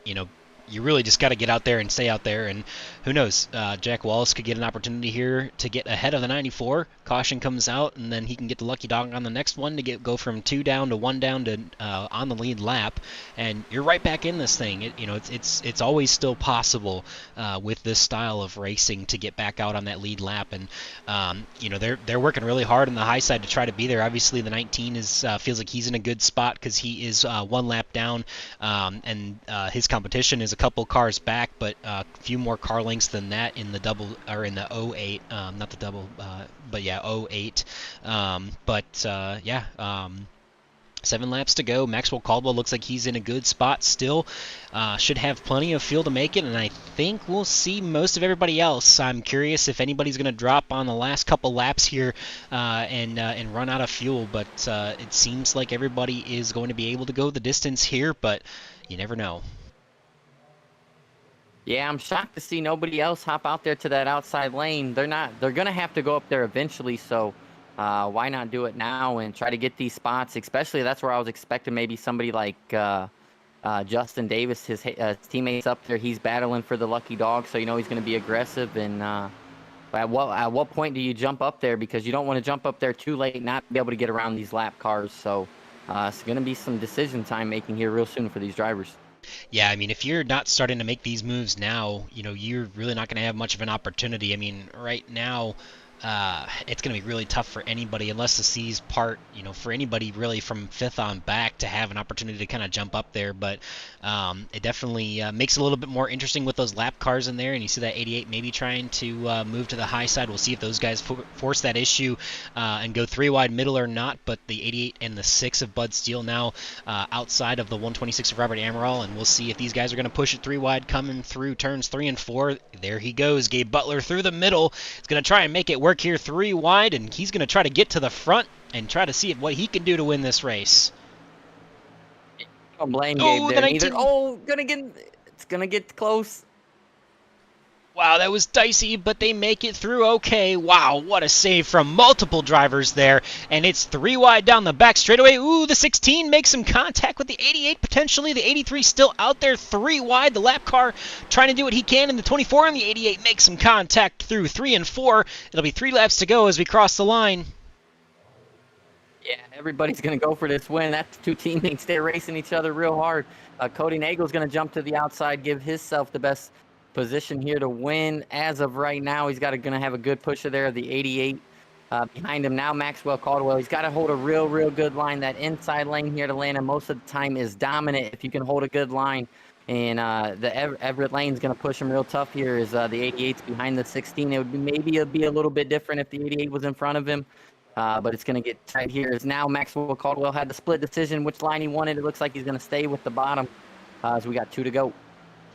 you really just got to get out there and stay out there. And who knows, Jack Wallace could get an opportunity here to get ahead of the 94. Caution comes out, and then he can get the lucky dog on the next one to go from 2 down to 1 down to on the lead lap, and you're right back in this thing. It's always still possible with this style of racing to get back out on that lead lap. And they're working really hard on the high side to try to be there. Obviously, the 19 feels like he's in a good spot because he is 1 lap down, and his competition is a couple cars back, but a few more car lengths than that in the double, or in the 08, not the double, but yeah, 08. 7 laps to go. Maxwell Caldwell looks like he's in a good spot still. Should have plenty of fuel to make it, and I think we'll see most of everybody else. I'm curious if anybody's going to drop on the last couple laps here and run out of fuel, but it seems like everybody is going to be able to go the distance here, but you never know. Yeah, I'm shocked to see nobody else hop out there to that outside lane. They're going to have to go up there eventually, so why not do it now and try to get these spots? Especially that's where I was expecting maybe somebody like Justin Davis, his teammates up there. He's battling for the lucky dog, so you know he's going to be aggressive. And at what point do you jump up there? Because you don't want to jump up there too late, not be able to get around these lap cars. So it's going to be some decision time making here real soon for these drivers. Yeah, I mean, if you're not starting to make these moves now, you know, you're really not going to have much of an opportunity. I mean, right now, it's going to be really tough for anybody, unless the C's part, you know, for anybody really from 5th on back to have an opportunity to kind of jump up there. But it definitely makes it a little bit more interesting with those lap cars in there. And you see that 88 maybe trying to move to the high side. We'll see if those guys force that issue and go 3 wide middle or not. But the 88 and the 6 of Bud Steele now outside of the 126 of Robert Amaral. And we'll see if these guys are going to push it 3 wide coming through turns 3 and 4. There he goes. Gabe Butler through the middle. He's going to try and make it work here 3 wide, and he's going to try to get to the front and try to see what he can do to win this race. I don't blame Gabe there either. It's gonna get close. Wow, that was dicey, but they make it through okay. Wow, what a save from multiple drivers there. And it's 3 wide down the back straightaway. Ooh, the 16 makes some contact with the 88 potentially. The 83 still out there 3 wide. The lap car trying to do what he can. And the 24 and the 88 make some contact through 3 and 4. It'll be 3 laps to go as we cross the line. Yeah, everybody's going to go for this win. That's 2 teammates. They're racing each other real hard. Cody Nagel's going to jump to the outside, give himself the best position here to win. As of right now, he's going to have a good pusher there. The 88 behind him now, Maxwell Caldwell. He's got to hold a real good line. That inside lane here to Atlanta most of the time is dominant if you can hold a good line. And the Everett lane's going to push him real tough here. Is the 88's behind the 16. It would be a little bit different if the 88 was in front of him. But it's going to get tight here. As now Maxwell Caldwell had the split decision which line he wanted. It looks like he's going to stay with the bottom as we got 2 to go.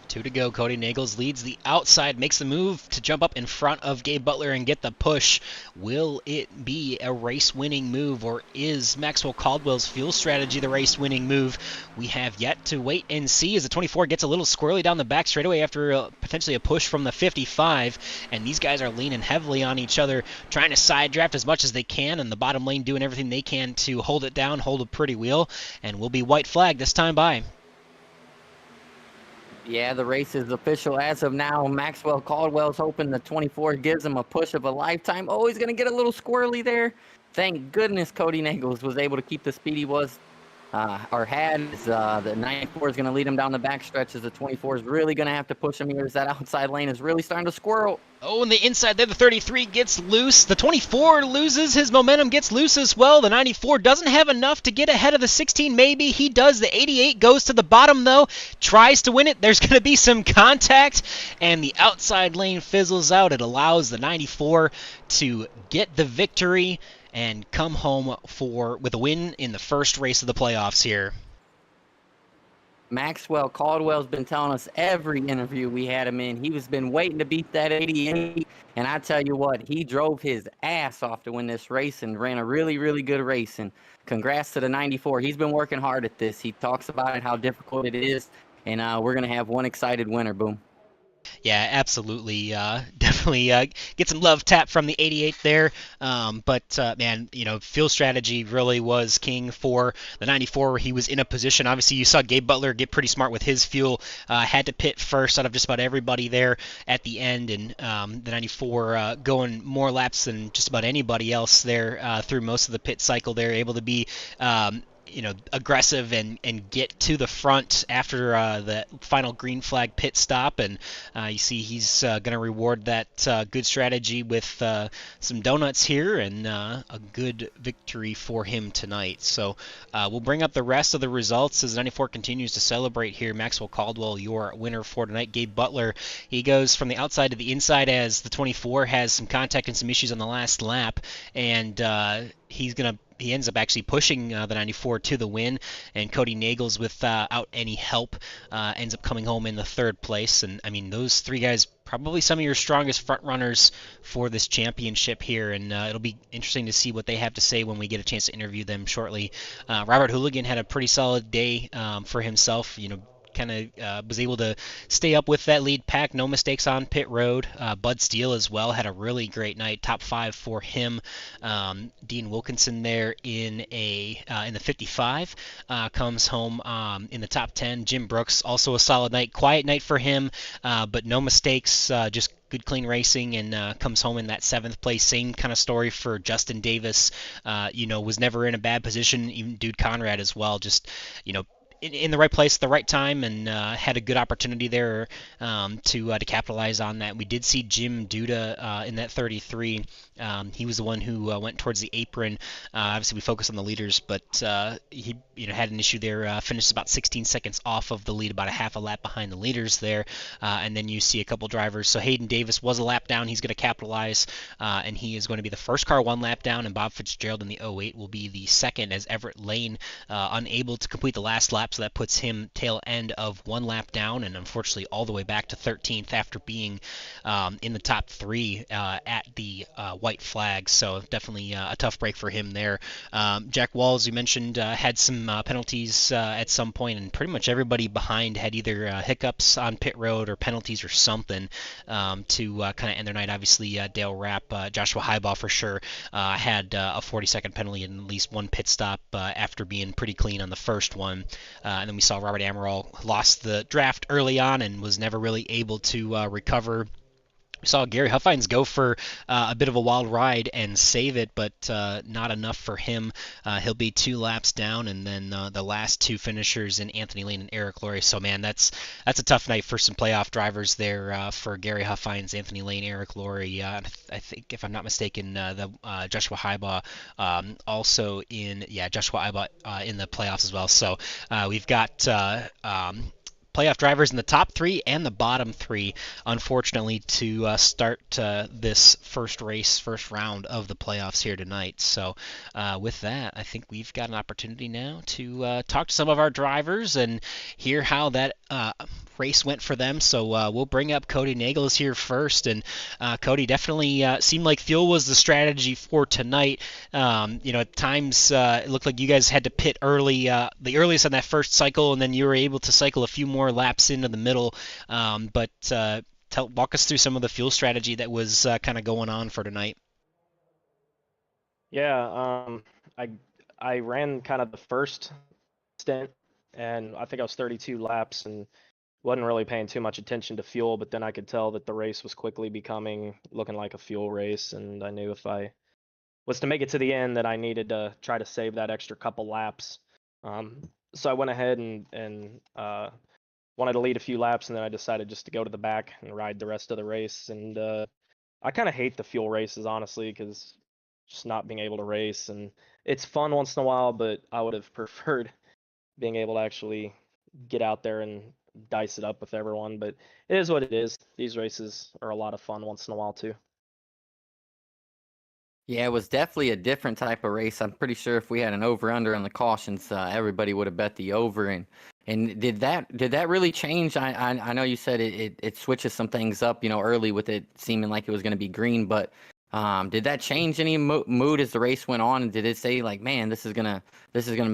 2 to go. Cody Nagels leads the outside, makes the move to jump up in front of Gabe Butler and get the push. Will it be a race-winning move, or is Maxwell Caldwell's fuel strategy the race-winning move? We have yet to wait and see as the 24 gets a little squirrely down the back straightaway after potentially a push from the 55, and these guys are leaning heavily on each other, trying to side draft as much as they can, and the bottom lane doing everything they can to hold it down, hold a pretty wheel, and will be white flag this time by. Yeah, the race is official as of now. Maxwell Caldwell's hoping the 24 gives him a push of a lifetime. Oh, he's going to get a little squirrely there. Thank goodness Cody Nagels was able to keep the speed he was or had. The 94 is going to lead him down the backstretch as the 24 is really going to have to push him here as that outside lane is really starting to squirrel. Oh, and the inside there, the 33 gets loose. The 24 loses his momentum, gets loose as well. The 94 doesn't have enough to get ahead of the 16. Maybe he does. The 88 goes to the bottom, though. Tries to win it. There's going to be some contact, and the outside lane fizzles out. It allows the 94 to get the victory and come home with a win in the first race of the playoffs here. Maxwell Caldwell's been telling us every interview we had him in. He's been waiting to beat that 88, and I tell you what, he drove his ass off to win this race and ran a really good race. And congrats to the 94. He's been working hard at this. He talks about it, how difficult it is, and we're going to have one excited winner. Boom. Yeah, absolutely. Definitely get some love tap from the 88 there. But man, you know, fuel strategy really was king for the 94 where he was in a position. Obviously, you saw Gabe Butler get pretty smart with his fuel. Had to pit first out of just about everybody there at the end. And the 94 going more laps than just about anybody else there through most of the pit cycle. They're able to be aggressive and get to the front after the final green flag pit stop, and you see he's going to reward that good strategy with some donuts here and a good victory for him tonight. So we'll bring up the rest of the results as 94 continues to celebrate here. Maxwell Caldwell, your winner for tonight. Gabe Butler, he goes from the outside to the inside as the 24 has some contact and some issues on the last lap, and he's going to he ends up actually pushing the 94 to the win, and Cody Nagels, without any help, ends up coming home in the third place. And I mean, those three guys probably some of your strongest front runners for this championship here, and it'll be interesting to see what they have to say when we get a chance to interview them shortly. Robert Hooligan had a pretty solid day for himself. Kind of was able to stay up with that lead pack. No mistakes on pit road. Bud Steele as well had a really great night. Top 5 for him. Dean Wilkinson there in the 55 comes home in the top 10. Jim Brooks also a solid night. Quiet night for him, but no mistakes. Just good clean racing, and comes home in that 7th place. Same kind of story for Justin Davis. Was never in a bad position. Even Dude Conrad as well. Just in the right place at the right time, and had a good opportunity there to capitalize on that. We did see Jim Duda in that 33. He was the one who went towards the apron. Obviously, we focus on the leaders, but he had an issue there. Finished about 16 seconds off of the lead, about a half a lap behind the leaders there. And then you see a couple drivers. So Hayden Davis was a lap down. He's going to capitalize, and he is going to be the first car 1 lap down, and Bob Fitzgerald in the 08 will be the second, as Everett Lane unable to complete the last lap. So that puts him tail end of 1 lap down, and unfortunately all the way back to 13th after being in the top 3 at the white flag. So definitely a tough break for him there. Jack Walls, you mentioned, had some penalties at some point, and pretty much everybody behind had either hiccups on pit road or penalties or something to kind of end their night. Obviously, Dale Rapp, Joshua Highball for sure, had a 40-second penalty and at least 1 pit stop after being pretty clean on the first one. And then we saw Robert Amaral lost the draft early on and was never really able to recover. We saw Gary Huffines go for a bit of a wild ride and save it, but not enough for him. He'll be 2 laps down, and then the last 2 finishers in Anthony Lane and Eric Laurie. So, man, that's a tough night for some playoff drivers there for Gary Huffines, Anthony Lane, Eric Laurie. I think, if I'm not mistaken, the Joshua Highbaugh also Joshua Highbaugh in the playoffs as well. So we've got playoff drivers in the top 3 and the bottom 3, unfortunately, to start this first round of the playoffs here tonight. So with that, I think we've got an opportunity now to talk to some of our drivers and hear how that race went for them. So we'll bring up Cody Nagels here first. And Cody, definitely seemed like fuel was the strategy for tonight. At times it looked like you guys had to pit early, the earliest on that first cycle, and then you were able to cycle a few more laps into the middle. But walk us through some of the fuel strategy that was kind of going on for tonight. Yeah, I ran kind of the first stint, and I think I was 32 laps and wasn't really paying too much attention to fuel, but then I could tell that the race was quickly looking like a fuel race, and I knew if I was to make it to the end that I needed to try to save that extra couple laps. So I went ahead and wanted to lead a few laps, and then I decided just to go to the back and ride the rest of the race. And I kind of hate the fuel races, honestly, because just not being able to race, and it's fun once in a while, but I would have preferred being able to actually get out there and dice it up with everyone. But it is what it is. These races are a lot of fun once in a while too. Yeah, it was definitely a different type of race. I'm pretty sure if we had an over/under on the cautions, everybody would have bet the over. And did that really change? I know you said it switches some things up, early with it seeming like it was going to be green, but did that change any mood as the race went on? And did it say like, man, this is gonna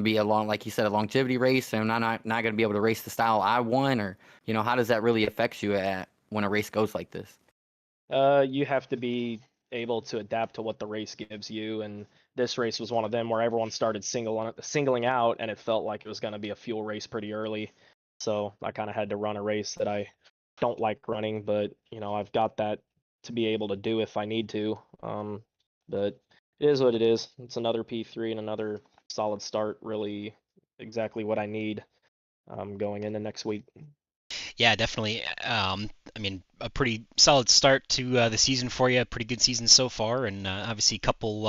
be like you said, a longevity race, and I'm not gonna be able to race the style I want, or how does that really affect you when a race goes like this? You have to be able to adapt to what the race gives you, and this race was one of them where everyone started singling out, and it felt like it was going to be a fuel race pretty early. So I kind of had to run a race that I don't like running, but I've got that to be able to do if I need to. But it is what it is. It's another P3 and another solid start, really exactly what I need going into next week. Yeah, definitely. I mean, a pretty solid start to the season for you. Pretty good season so far, and obviously a couple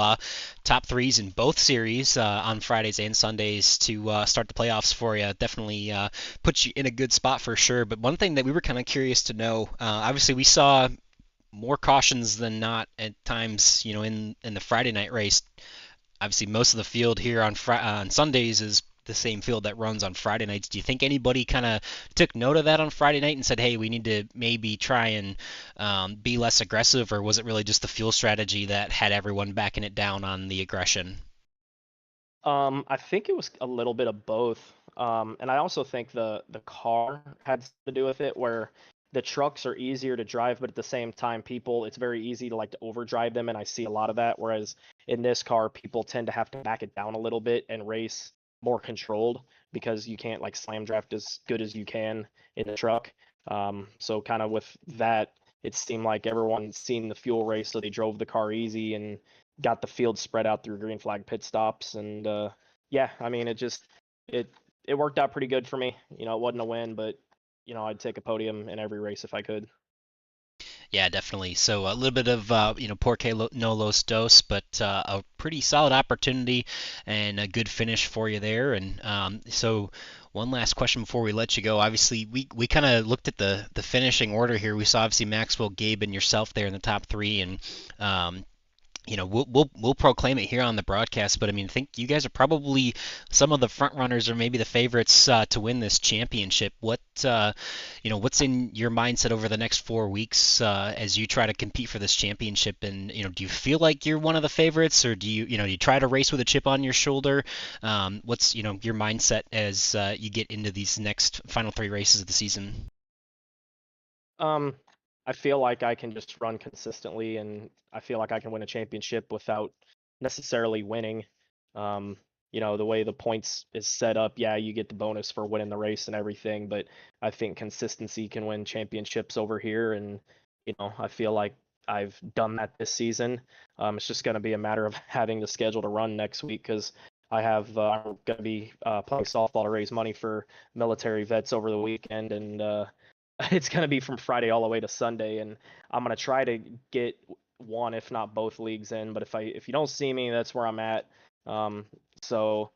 top 3s in both series on Fridays and Sundays to start the playoffs for you. Definitely puts you in a good spot for sure. But one thing that we were kind of curious to know, obviously we saw more cautions than not at times, in the Friday night race. obviously most of the field here on Sundays is the same field that runs on Friday nights. Do you think anybody kind of took note of that on Friday night and said, "Hey, we need to maybe try and be less aggressive," or was it really just the fuel strategy that had everyone backing it down on the aggression? I think it was a little bit of both. And I also think the car had to do with it, where the trucks are easier to drive, but at the same time, it's very easy to like to overdrive them, and I see a lot of that. Whereas in this car, people tend to have to back it down a little bit and race more controlled because you can't like slam draft as good as you can in the truck. So kind of with that, it seemed like everyone seen the fuel race, so they drove the car easy and got the field spread out through green flag pit stops. And yeah, I mean, it it worked out pretty good for me. You know, it wasn't a win, but I'd take a podium in every race if I could. Yeah, definitely. So a little bit of porque no los dos, but a pretty solid opportunity and a good finish for you there. And so one last question before we let you go. Obviously, we kind of looked at the finishing order here. We saw obviously Maxwell, Gabe, and yourself there in the top three, and um, we'll proclaim it here on the broadcast, but I mean, I think you guys are probably some of the front runners or maybe the favorites to win this championship. What's in your mindset over the next 4 weeks as you try to compete for this championship? And do you feel like you're one of the favorites, or do you try to race with a chip on your shoulder? What's your mindset as you get into these next final three races of the season? Um, I feel like I can just run consistently, and I feel like I can win a championship without necessarily winning. Um, the way the points is set up, yeah, you get the bonus for winning the race and everything, but I think consistency can win championships over here, and I feel like I've done that this season. It's just going to be a matter of having the schedule to run next week because I'm going to be playing softball to raise money for military vets over the weekend, and it's going to be from Friday all the way to Sunday, and I'm going to try to get one, if not both leagues in. But if you don't see me, that's where I'm at. Um, so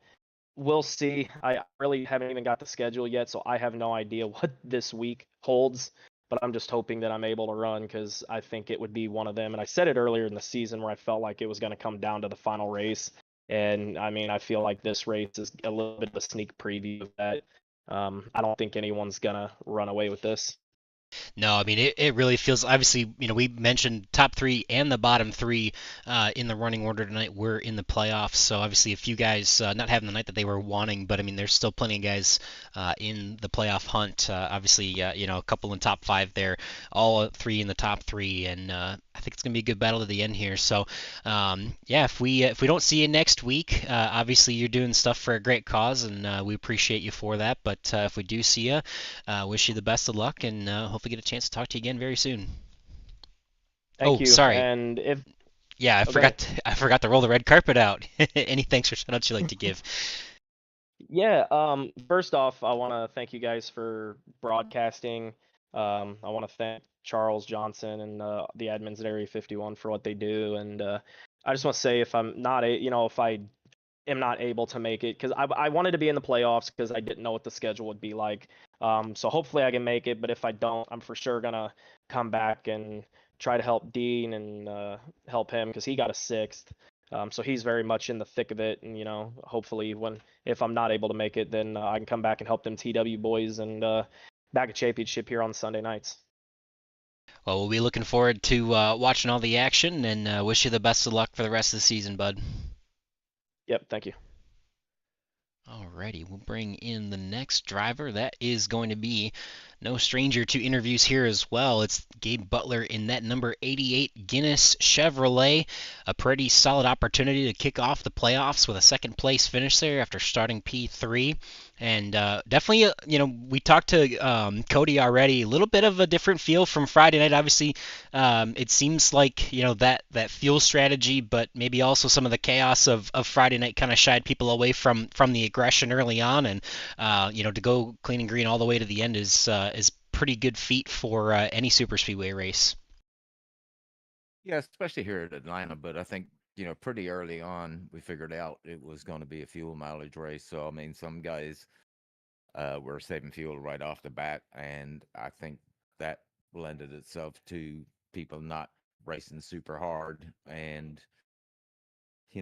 we'll see. I really haven't even got the schedule yet, so I have no idea what this week holds. But I'm just hoping that I'm able to run because I think it would be one of them. And I said it earlier in the season where I felt like it was going to come down to the final race. And I mean, I feel like this race is a little bit of a sneak preview of that. I don't think anyone's gonna run away with this. No, I mean it really feels obviously, we mentioned top three and the bottom three in the running order tonight were in the playoffs. So obviously a few guys not having the night that they were wanting, but I mean there's still plenty of guys in the playoff hunt. Obviously, a couple in top five there, all three in the top three, and I think it's gonna be a good battle to the end here. So yeah, if we don't see you next week, obviously you're doing stuff for a great cause, and we appreciate you for that. But if we do see you, wish you the best of luck, and hopefully get a chance to talk to you again very soon. Thank Oh, you. sorry. And if Yeah, I oh, go ahead. forgot. I forgot to roll the red carpet out. Any thanks or shout outs you'd like to give? Yeah, first off, I want to thank you guys for broadcasting. I want to thank Charles Johnson and the admins at Area 51 for what they do. And I just want to say if I'm not if I am not able to make it, because I wanted to be in the playoffs because I didn't know what the schedule would be like. So hopefully I can make it, but if I don't, I'm for sure gonna come back and try to help Dean and help him because he got a sixth. So he's very much in the thick of it, and hopefully if I'm not able to make it, then I can come back and help them TW boys and back a championship here on Sunday nights. Well, we'll be looking forward to watching all the action, and wish you the best of luck for the rest of the season, bud. Yep, thank you. Alrighty, we'll bring in the next driver. That is going to be no stranger to interviews here as well. It's Gabe Butler in that number 88 Guinness Chevrolet. A pretty solid opportunity to kick off the playoffs with a second place finish there after starting P3. And definitely, we talked to Cody already. A little bit of a different feel from Friday night. Obviously, it seems like that fuel strategy, but maybe also some of the chaos of Friday night kind of shied people away from the aggression early on. And to go clean and green all the way to the end is pretty good feat for any super speedway race. Yeah, especially here at Atlanta. But I think, pretty early on, we figured out it was going to be a fuel mileage race. So, I mean, some guys were saving fuel right off the bat. And I think that lended itself to people not racing super hard. And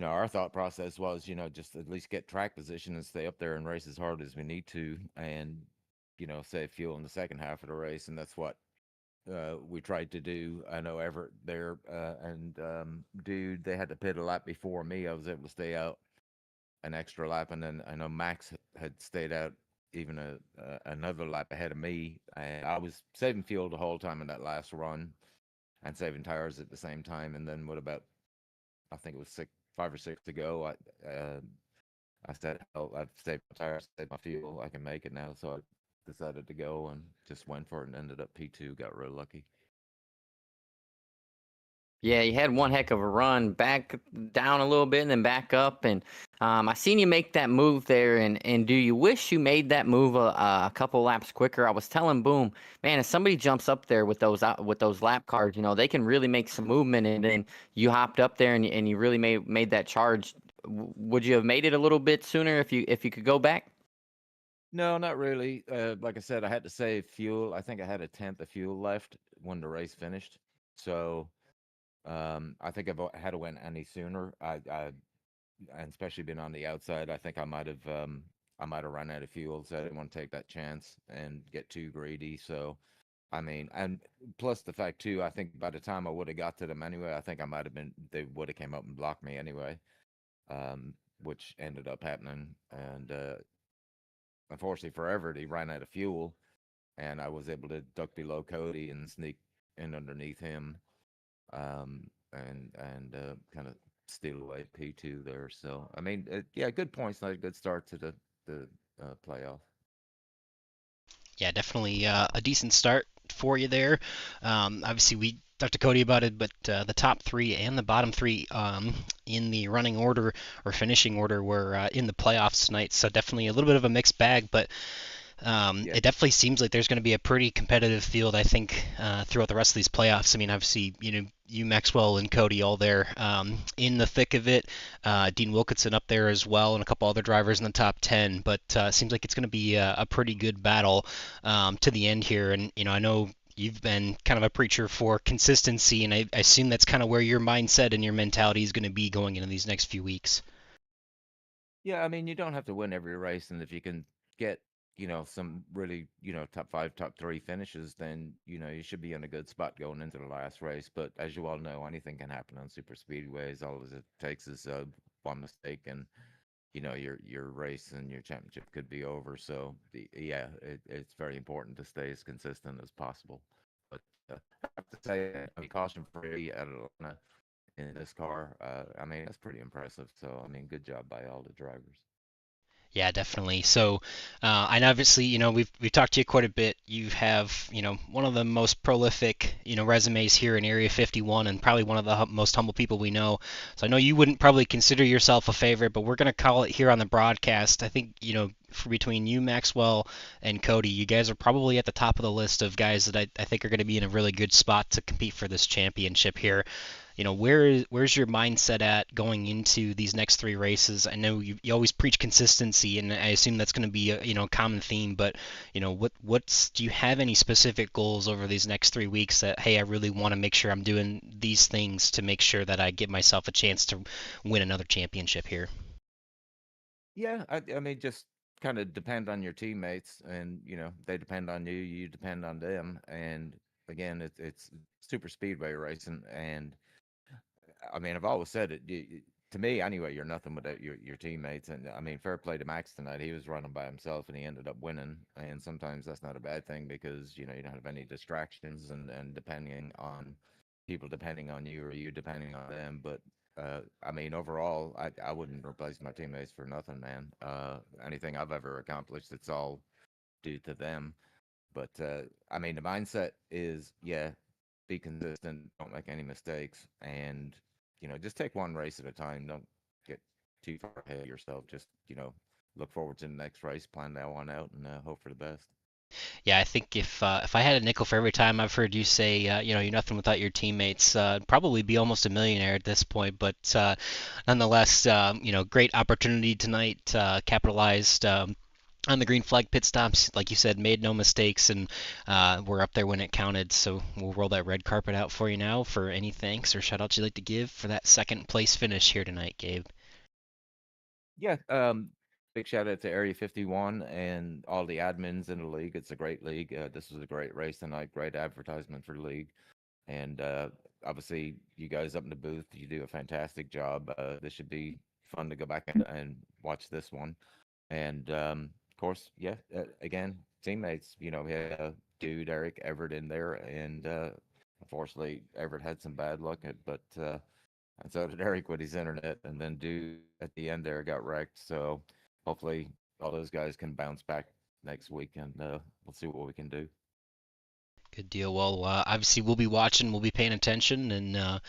our thought process was, just at least get track position and stay up there and race as hard as we need to, and save fuel in the second half of the race, and that's what we tried to do. I know Everett there and dude, they had to pit a lap before me. I was able to stay out an extra lap, and then I know Max had stayed out even another lap ahead of me, and I was saving fuel the whole time in that last run and saving tires at the same time. And then what about, I think it was 5 or 6 to go, I said, "Hell, I've saved my tires, saved my fuel. I can make it now." So I decided to go and just went for it and ended up P2. Got real lucky. Yeah, you had one heck of a run, back down a little bit and then back up. And I seen you make that move there. And do you wish you made that move a couple laps quicker? I was telling Boom, man, if somebody jumps up there with those lap cars, they can really make some movement. And then you hopped up there and you really made that charge. Would you have made it a little bit sooner if you could go back? No, not really. Like I said, I had to save fuel. I think I had a tenth of fuel left when the race finished. So I think if I had to went any sooner, and especially being on the outside, I think I might have run out of fuel. So I didn't want to take that chance and get too greedy. So I mean, and plus the fact too, I think by the time I would have got to them anyway, I think I might have been, they would have came up and blocked me anyway, which ended up happening. And unfortunately for Everett, he ran out of fuel, and I was able to duck below Cody and sneak in underneath him, and kind of steal away P2 there. So I mean, yeah, good points, not a good start to the playoff. Yeah, definitely a decent start for you there. Obviously, we talked to Cody about it, but the top three and the bottom three in the running order or finishing order were in the playoffs tonight. So definitely a little bit of a mixed bag, but Yeah. it definitely seems like there's going to be a pretty competitive field, I think, throughout the rest of these playoffs. I mean, obviously, you Maxwell and Cody all there in the thick of it. Dean Wilkinson up there as well, and a couple other drivers in the top 10. But it seems like it's going to be a pretty good battle to the end here. And I know you've been kind of a preacher for consistency, and I assume that's kind of where your mindset and your mentality is going to be going into these next few weeks. Yeah, I mean, you don't have to win every race, and if you can get, some really, top 5, top 3 finishes, then, you should be in a good spot going into the last race. But as you all know, anything can happen on super speedways. All it takes is one mistake, and your race and your championship could be over. So yeah, it's very important to stay as consistent as possible. But I have to say, I mean, caution free at Atlanta in this car, I mean, that's pretty impressive. So I mean, good job by all the drivers. Yeah, definitely. So, and obviously, we've talked to you quite a bit. You have, one of the most prolific, resumes here in Area 51, and probably one of the most humble people we know. So I know you wouldn't probably consider yourself a favorite, but we're gonna call it here on the broadcast. I think, for between you, Maxwell, and Cody, you guys are probably at the top of the list of guys that I think are going to be in a really good spot to compete for this championship here. Where's your mindset at going into these next three races? I know you always preach consistency, and I assume that's going to be a common theme. But what's do you have any specific goals over these next 3 weeks that, hey, I really want to make sure I'm doing these things to make sure that I give myself a chance to win another championship here? Yeah, I mean, just kind of depend on your teammates, and they depend on you, you depend on them, and again, it's super speedway racing, and I mean, I've always said it. To me, anyway, you're nothing without your teammates. And I mean, fair play to Max tonight. He was running by himself, and he ended up winning. And sometimes that's not a bad thing because you don't have any distractions, and depending on people depending on you or you depending on them. But I mean, overall, I wouldn't replace my teammates for nothing, man. Anything I've ever accomplished, it's all due to them. But I mean, the mindset is, yeah, be consistent, don't make any mistakes, and just take one race at a time. Don't get too far ahead of yourself. Just look forward to the next race, plan that one out, and hope for the best. Yeah, I think if I had a nickel for every time I've heard you say, you're nothing without your teammates, I'd probably be almost a millionaire at this point. But nonetheless, great opportunity tonight, capitalized. on the green flag pit stops, like you said, made no mistakes, and we're up there when it counted. So we'll roll that red carpet out for you now for any thanks or shout outs you'd like to give for that second place finish here tonight, Gabe. Yeah, big shout out to Area 51 and all the admins in the league. It's a great league. This was a great race tonight, great advertisement for the league. And obviously, you guys up in the booth, you do a fantastic job. This should be fun to go back and watch this one. And of course, yeah, again, teammates, we had dude Eric Everett in there, and unfortunately, Everett had some bad luck, but and so did Eric with his internet, and then dude at the end there got wrecked. So hopefully, all those guys can bounce back next week, and we'll see what we can do. Good deal. Well, obviously, we'll be watching, we'll be paying attention, and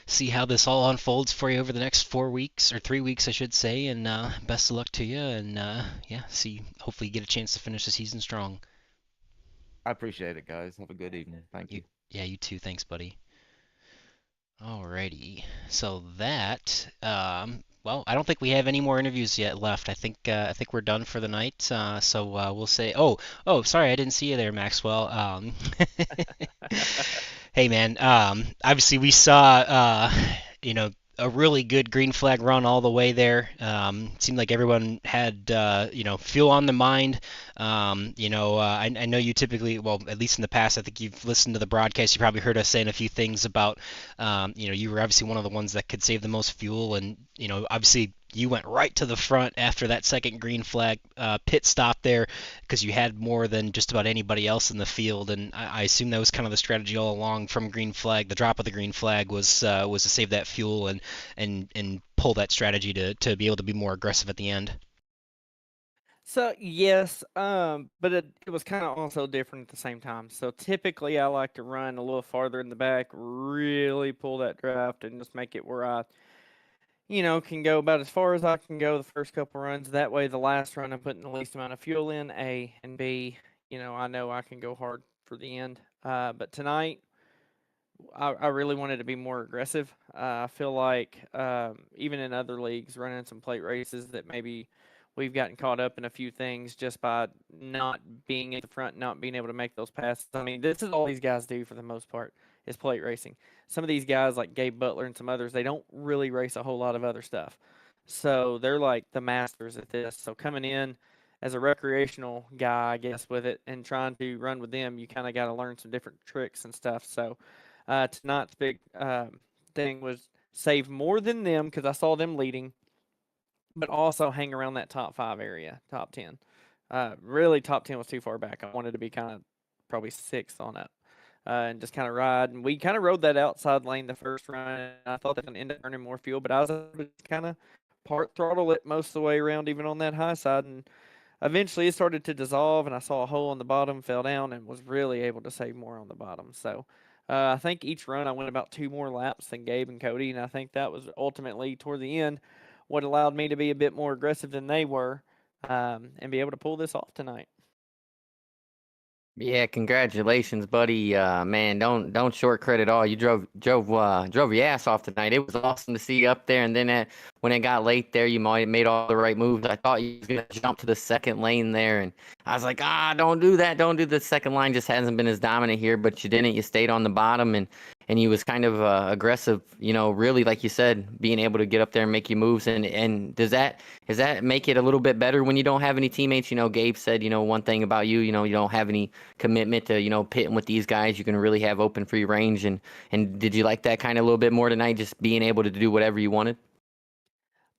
see how this all unfolds for you over the next 4 weeks, or 3 weeks, I should say. And best of luck to you. And yeah, hopefully, you get a chance to finish the season strong. I appreciate it, guys. Have a good evening. Thank you. Yeah, you too. Thanks, buddy. Alrighty. So that, well, I don't think we have any more interviews yet left. I think we're done for the night. So we'll say, sorry, I didn't see you there, Maxwell. Hey, man. Obviously, we saw, a really good green flag run all the way there. Seemed like everyone had, fuel on the mind. I know you typically, well, at least in the past, I think you've listened to the broadcast. You probably heard us saying a few things about, you were obviously one of the ones that could save the most fuel, and obviously you went right to the front after that second green flag pit stop there because you had more than just about anybody else in the field, and I assume that was kind of the strategy all along from green flag. The drop of the green flag was to save that fuel and pull that strategy to be able to be more aggressive at the end. So yes, but it was kind of also different at the same time. So typically, I like to run a little farther in the back, really pull that draft, and just make it where I, can go about as far as I can go the first couple runs. That way, the last run I'm putting the least amount of fuel in. A and B, I know I can go hard for the end. But tonight, I really wanted to be more aggressive. I feel like even in other leagues, running some plate races, that maybe we've gotten caught up in a few things just by not being at the front, not being able to make those passes. I mean, this is all these guys do for the most part is plate racing. Some of these guys like Gabe Butler and some others, they don't really race a whole lot of other stuff. So they're like the masters at this. So coming in as a recreational guy, I guess, with it and trying to run with them, you kind of got to learn some different tricks and stuff. So tonight's big thing was save more than them because I saw them leading, but also hang around that top 5 area, top 10. Really, top 10 was too far back. I wanted to be kind of probably 6th on it. And just kind of ride. And we kind of rode that outside lane the first run. And I thought that would end up burning more fuel, but I was able to kind of part throttle it most of the way around, even on that high side. And eventually it started to dissolve, and I saw a hole on the bottom, fell down, and was really able to save more on the bottom. So I think each run I went about 2 more laps than Gabe and Cody, and I think that was ultimately toward the end what allowed me to be a bit more aggressive than they were and be able to pull this off tonight. Yeah, congratulations, buddy. Man, don't short credit all. You drove your ass off tonight. It was awesome to see you up there. And then when it got late there, you might have made all the right moves. I thought you was gonna jump to the second lane there, and I was like, don't do that. Don't do the second line. Just hasn't been as dominant here, but you didn't. You stayed on the bottom, and you was kind of aggressive. Really, like you said, being able to get up there and make your moves. And does that make it a little bit better when you don't have any teammates? Gabe said, one thing about you, you don't have any commitment to, pitting with these guys. You can really have open free range. And did you like that kind of a little bit more tonight, just being able to do whatever you wanted?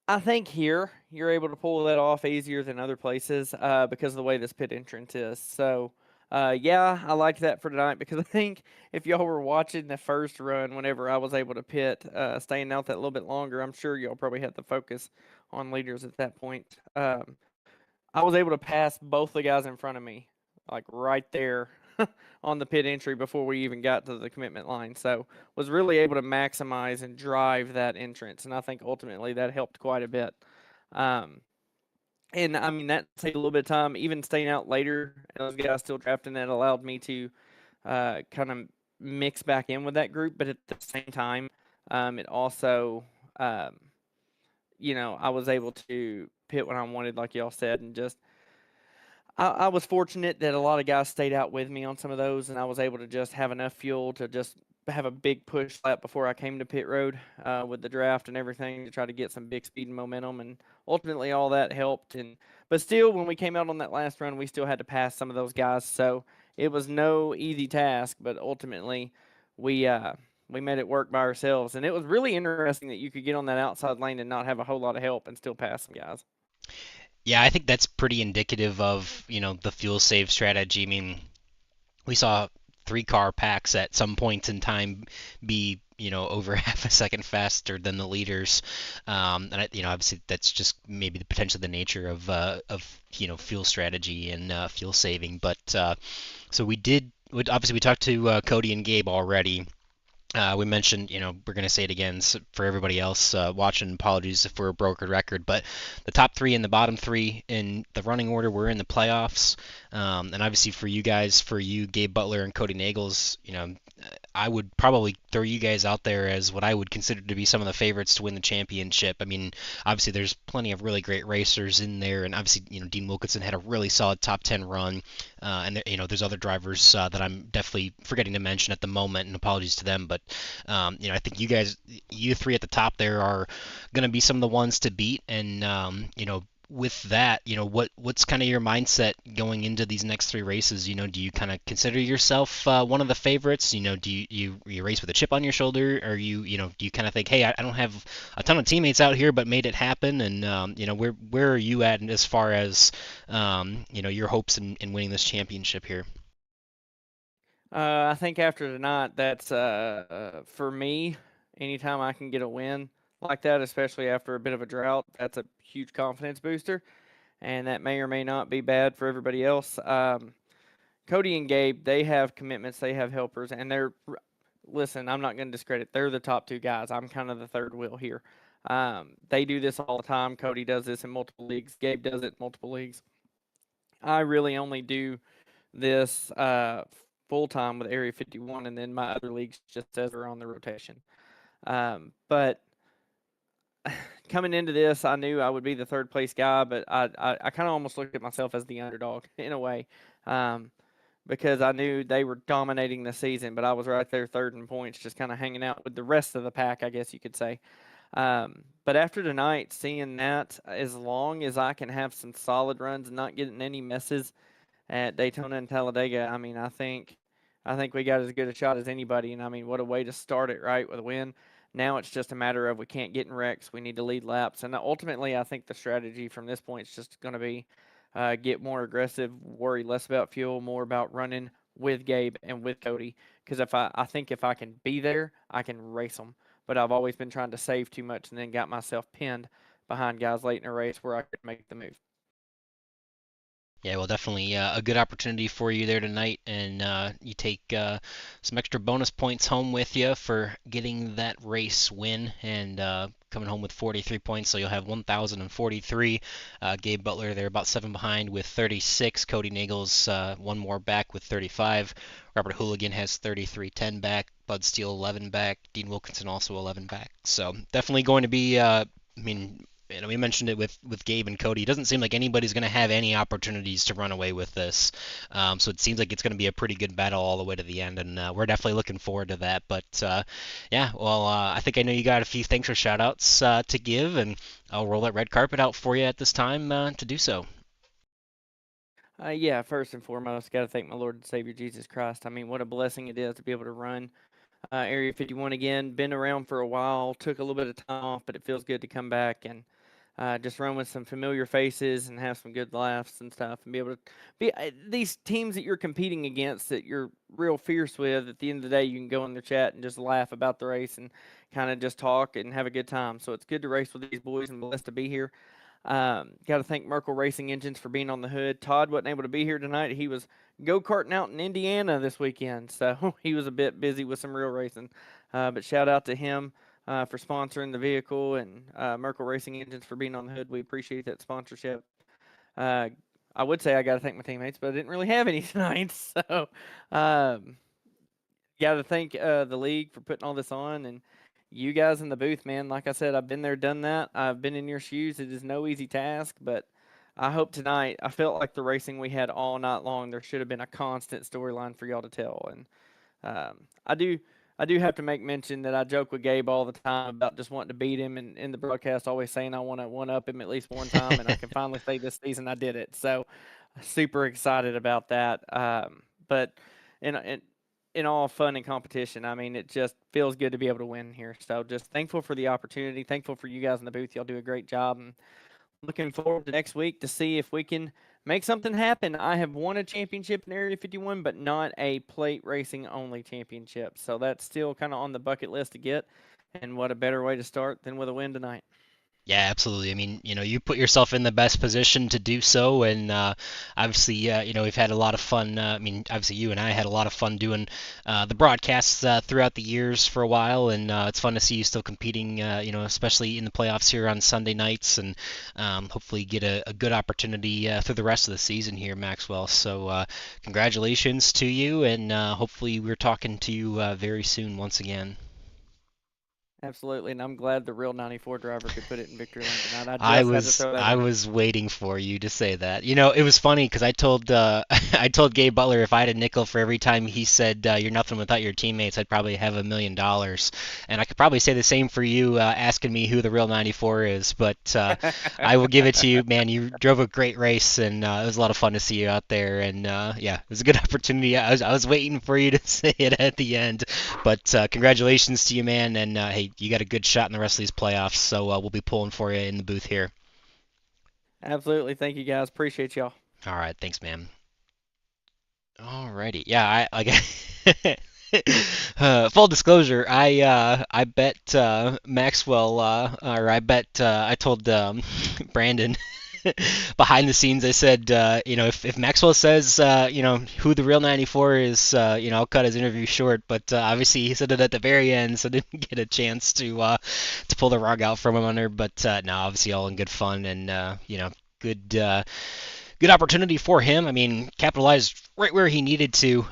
I think here you're able to pull that off easier than other places because of the way this pit entrance is. So, yeah, I liked that for tonight because I think if y'all were watching the first run, whenever I was able to pit, staying out that little bit longer, I'm sure y'all probably had the focus on leaders at that point. I was able to pass both the guys in front of me, like right there on the pit entry before we even got to the commitment line. So was really able to maximize and drive that entrance, and I think ultimately that helped quite a bit. And I mean that take a little bit of time, even staying out later, and those guys still drafting. That allowed me to kind of mix back in with that group, but at the same time, it also, I was able to pit when I wanted, like y'all said, and just I was fortunate that a lot of guys stayed out with me on some of those, and I was able to just have enough fuel to just have a big push lap before I came to pit road with the draft and everything to try to get some big speed and momentum, and ultimately all that helped. But still, when we came out on that last run, we still had to pass some of those guys, so it was no easy task. But ultimately, we made it work by ourselves, and it was really interesting that you could get on that outside lane and not have a whole lot of help and still pass some guys. Yeah, I think that's pretty indicative of, the fuel save strategy. I mean, we saw 3-car packs at some points in time be, over half a second faster than the leaders. And obviously that's just maybe the potentially the nature of fuel strategy and fuel saving. But so obviously we talked to Cody and Gabe already. We mentioned, we're going to say it again for everybody else watching. Apologies if we're a broken record, but the top 3 and the bottom 3 in the running order were in the playoffs. And obviously for you guys, Gabe Butler and Cody Nagels, I would probably throw you guys out there as what I would consider to be some of the favorites to win the championship. I mean, obviously there's plenty of really great racers in there, and obviously, Dean Wilkinson had a really solid top 10 run. And there's other drivers that I'm definitely forgetting to mention at the moment, and apologies to them. But I think you 3 at the top there are going to be some of the ones to beat. And with that, what's kind of your mindset going into these next 3 races? Do you kind of consider yourself one of the favorites? Do you race with a chip on your shoulder, or do you kind of think, hey, I don't have a ton of teammates out here, but made it happen? And where are you at as far as your hopes in winning this championship here? I think after tonight, that's for me. Anytime I can get a win like that, especially after a bit of a drought, that's a huge confidence booster, and that may or may not be bad for everybody else. Cody and Gabe, they have commitments, they have helpers, and listen, I'm not going to discredit. They're the top 2 guys. I'm kind of the third wheel here. They do this all the time. Cody does this in multiple leagues. Gabe does it in multiple leagues. I really only do this full time with Area 51, and then my other leagues just as are on the rotation. But coming into this, I knew I would be the third place guy, but I kind of almost looked at myself as the underdog in a way, because I knew they were dominating the season, but I was right there third in points, just kind of hanging out with the rest of the pack, I guess you could say. But after tonight, seeing that, as long as I can have some solid runs and not getting any messes at Daytona and Talladega, I mean, I think we got as good a shot as anybody. And I mean, what a way to start it, right, with a win. Now it's just a matter of we can't get in wrecks. We need to lead laps. And ultimately, I think the strategy from this point is just going to be get more aggressive, worry less about fuel, more about running with Gabe and with Cody. Because I think if I can be there, I can race them. But I've always been trying to save too much and then got myself pinned behind guys late in a race where I could make the move. Yeah, well, definitely a good opportunity for you there tonight, and you take some extra bonus points home with you for getting that race win, and coming home with 43 points, so you'll have 1,043. Gabe Butler there about 7 behind with 36. Cody Nagels 1 more back with 35. Robert Hooligan has 33-10 back. Bud Steele 11 back. Dean Wilkinson also 11 back. So definitely going to be, I mean, we mentioned it with Gabe and Cody. It doesn't seem like anybody's going to have any opportunities to run away with this. So it seems like it's going to be a pretty good battle all the way to the end, and we're definitely looking forward to that. But yeah, well, I think I know you got a few thanks or shout-outs to give, and I'll roll that red carpet out for you at this time to do so. Yeah, first and foremost, got to thank my Lord and Savior Jesus Christ. I mean, what a blessing it is to be able to run Area 51 again. Been around for a while, took a little bit of time off, but it feels good to come back and just run with some familiar faces and have some good laughs and stuff, and be able to be these teams that you're competing against that you're real fierce with. At the end of the day, you can go in their chat and just laugh about the race and kind of just talk and have a good time. So it's good to race with these boys and blessed to be here. Got to thank Merkel Racing Engines for being on the hood. Todd wasn't able to be here tonight. He was go-karting out in Indiana this weekend, so he was a bit busy with some real racing. But shout out to him for sponsoring the vehicle, and Merkel Racing Engines for being on the hood. We appreciate that sponsorship. I would say I got to thank my teammates, but I didn't really have any tonight. So got to thank the league for putting all this on, and you guys in the booth, man. Like I said, I've been there, done that. I've been in your shoes. It is no easy task, but I hope tonight. I felt like the racing we had all night long. There should have been a constant storyline for y'all to tell, and I do. I do have to make mention that I joke with Gabe all the time about just wanting to beat him, and in the broadcast, always saying I want to one up him at least one time, and I can finally say this season I did it. So, super excited about that. But in all fun and competition, I mean, it just feels good to be able to win here. So, just thankful for the opportunity. Thankful for you guys in the booth. Y'all do a great job, and looking forward to next week to see if we can make something happen. I have won a championship in Area 51, but not a plate racing only championship. So that's still kind of on the bucket list to get. And what a better way to start than with a win tonight. Yeah, absolutely. I mean, you put yourself in the best position to do so, and obviously, we've had a lot of fun. I mean, obviously, you and I had a lot of fun doing the broadcasts throughout the years for a while, and it's fun to see you still competing. Especially in the playoffs here on Sunday nights, and hopefully get a good opportunity through the rest of the season here, Maxwell. So, congratulations to you, and hopefully, we're talking to you very soon once again. Absolutely, and I'm glad the real 94 driver could put it in victory lane tonight. I Had to was throw that I in there. was waiting for you to say that. It was funny because I told I told Gabe Butler if I had a nickel for every time he said you're nothing without your teammates, I'd probably have $1 million. And I could probably say the same for you asking me who the real 94 is. But I will give it to you, man. You drove a great race, and it was a lot of fun to see you out there. And yeah, it was a good opportunity. I was waiting for you to say it at the end. But congratulations to you, man. And hey, you got a good shot in the rest of these playoffs. So we'll be pulling for you in the booth here. Absolutely. Thank you, guys. Appreciate y'all. All right, thanks, man. Alrighty, yeah, I full disclosure, I bet Maxwell, or I told Brandon behind the scenes. I said, if Maxwell says, who the real 94 is, I'll cut his interview short. But obviously, he said it at the very end, so didn't get a chance to pull the rug out from him under. But no, obviously, all in good fun, and good. Good opportunity for him. I mean, capitalized right where he needed to,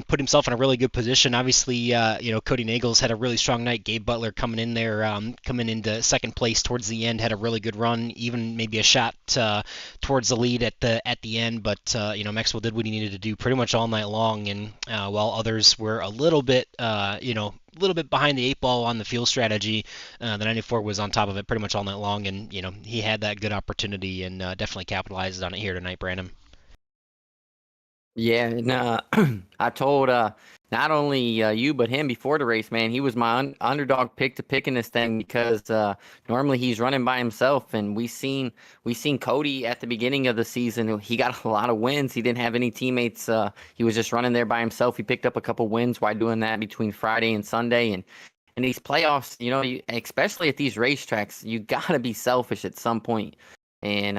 put himself in a really good position. Obviously, Cody Nagels had a really strong night. Gabe Butler coming in there, coming into second place towards the end, had a really good run, even maybe a shot towards the lead at the end. But Maxwell did what he needed to do pretty much all night long, and while others were a little bit, behind the eight ball on the fuel strategy, the 94 was on top of it pretty much all night long, and he had that good opportunity and definitely capitalized on it here tonight, Brandon. Yeah, and I told not only you but him before the race, man. He was my underdog pick to pick in this thing because normally he's running by himself, and we seen Cody at the beginning of the season. He got a lot of wins. He didn't have any teammates. He was just running there by himself. He picked up a couple wins while doing that between Friday and Sunday, and in these playoffs, especially at these racetracks, you gotta be selfish at some point, and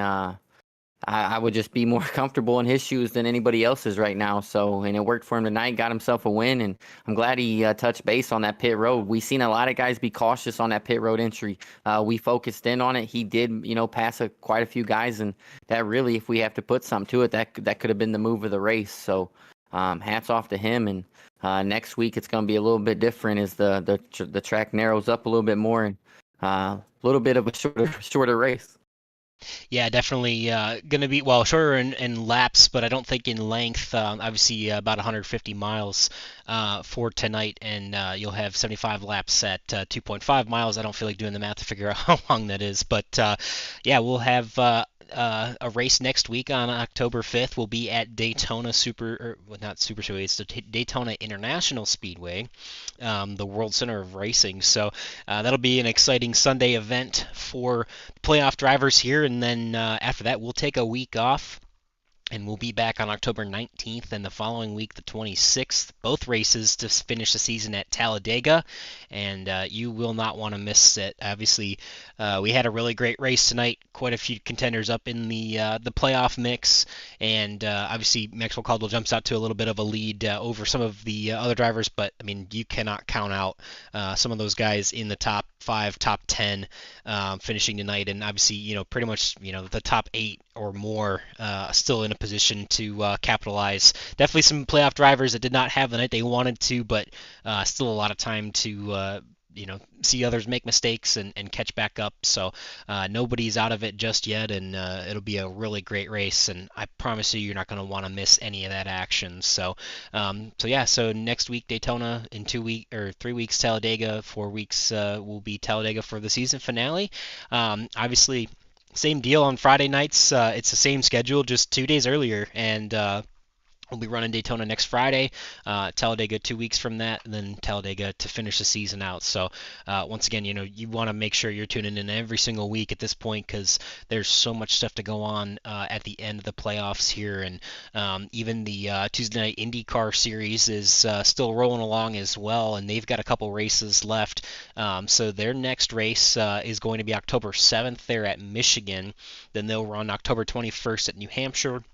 I would just be more comfortable in his shoes than anybody else's right now. So, and it worked for him tonight, got himself a win, and I'm glad he touched base on that pit road. We've seen a lot of guys be cautious on that pit road entry. We focused in on it. He did, pass quite a few guys, and that really, if we have to put something to it, that could have been the move of the race. So, hats off to him. And next week it's going to be a little bit different as the track narrows up a little bit more, and a little bit of a shorter race. Yeah, definitely going to be, well, shorter in laps, but I don't think in length. Obviously, about 150 miles for tonight, and you'll have 75 laps at 2.5 miles. I don't feel like doing the math to figure out how long that is, but yeah, we'll have a race next week on October 5th. We'll be at Daytona not Super Speedway, it's the Daytona International Speedway, the World Center of Racing. So that'll be an exciting Sunday event for playoff drivers here, and then after that, we'll take a week off. And we'll be back on October 19th and the following week, the 26th, both races to finish the season at Talladega. And you will not want to miss it. Obviously, we had a really great race tonight. Quite a few contenders up in the playoff mix. And obviously, Maxwell Caldwell jumps out to a little bit of a lead over some of the other drivers. But, I mean, you cannot count out some of those guys in the top 5, top 10 finishing tonight. And obviously, pretty much, the top 8 or more still in a position to capitalize. Definitely some playoff drivers that did not have the night they wanted to, but still a lot of time to see others make mistakes and catch back up. So nobody's out of it just yet, and it'll be a really great race. And I promise you're not going to want to miss any of that action. So, so next week Daytona, in 3 weeks Talladega, 4 weeks will be Talladega for the season finale. Obviously, same deal on Friday nights. It's the same schedule, just 2 days earlier, and we'll be running Daytona next Friday, Talladega 2 weeks from that, and then Talladega to finish the season out. So once again, you want to make sure you're tuning in every single week at this point, because there's so much stuff to go on at the end of the playoffs here, and even the Tuesday Night IndyCar Series is still rolling along as well, and they've got a couple races left. So their next race is going to be October 7th there at Michigan. Then they'll run October 21st at New Hampshire,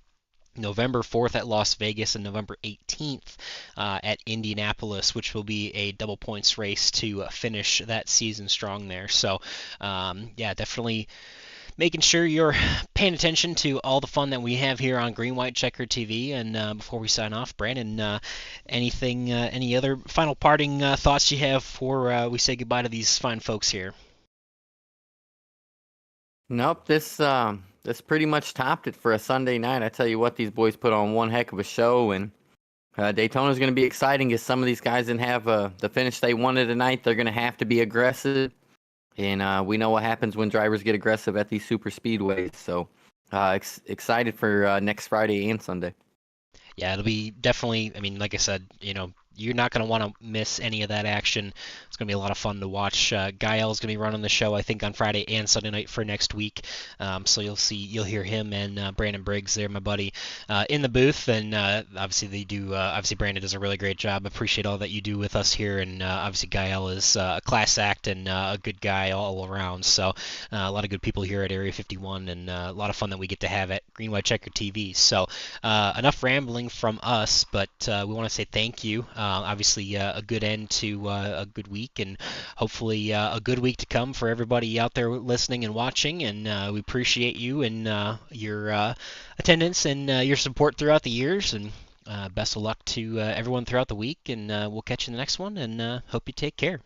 November 4th at Las Vegas, and November 18th at Indianapolis, which will be a double points race to finish that season strong there. So, definitely making sure you're paying attention to all the fun that we have here on Green White Checker TV. And before we sign off, Brandon, any other final parting thoughts you have before we say goodbye to these fine folks here? Nope, this pretty much topped it for a Sunday night. I tell you what, these boys put on one heck of a show, and Daytona's going to be exciting as some of these guys didn't have the finish they wanted tonight. They're going to have to be aggressive, and we know what happens when drivers get aggressive at these super speedways. So excited for next Friday and Sunday. Yeah, it'll be definitely, like I said, you're not going to want to miss any of that action. It's going to be a lot of fun to watch. Gael is going to be running the show, I think, on Friday and Sunday night for next week. So you'll hear him and Brandon Briggs there, my buddy, in the booth. And obviously Brandon does a really great job. Appreciate all that you do with us here. And obviously Gael is a class act and a good guy all around. So a lot of good people here at Area 51, and a lot of fun that we get to have at Green White Checker TV. So enough rambling from us, but we want to say thank you. Obviously, a good end to a good week, and hopefully a good week to come for everybody out there listening and watching. And we appreciate you and your attendance and your support throughout the years. And best of luck to everyone throughout the week. And we'll catch you in the next one. And hope you take care.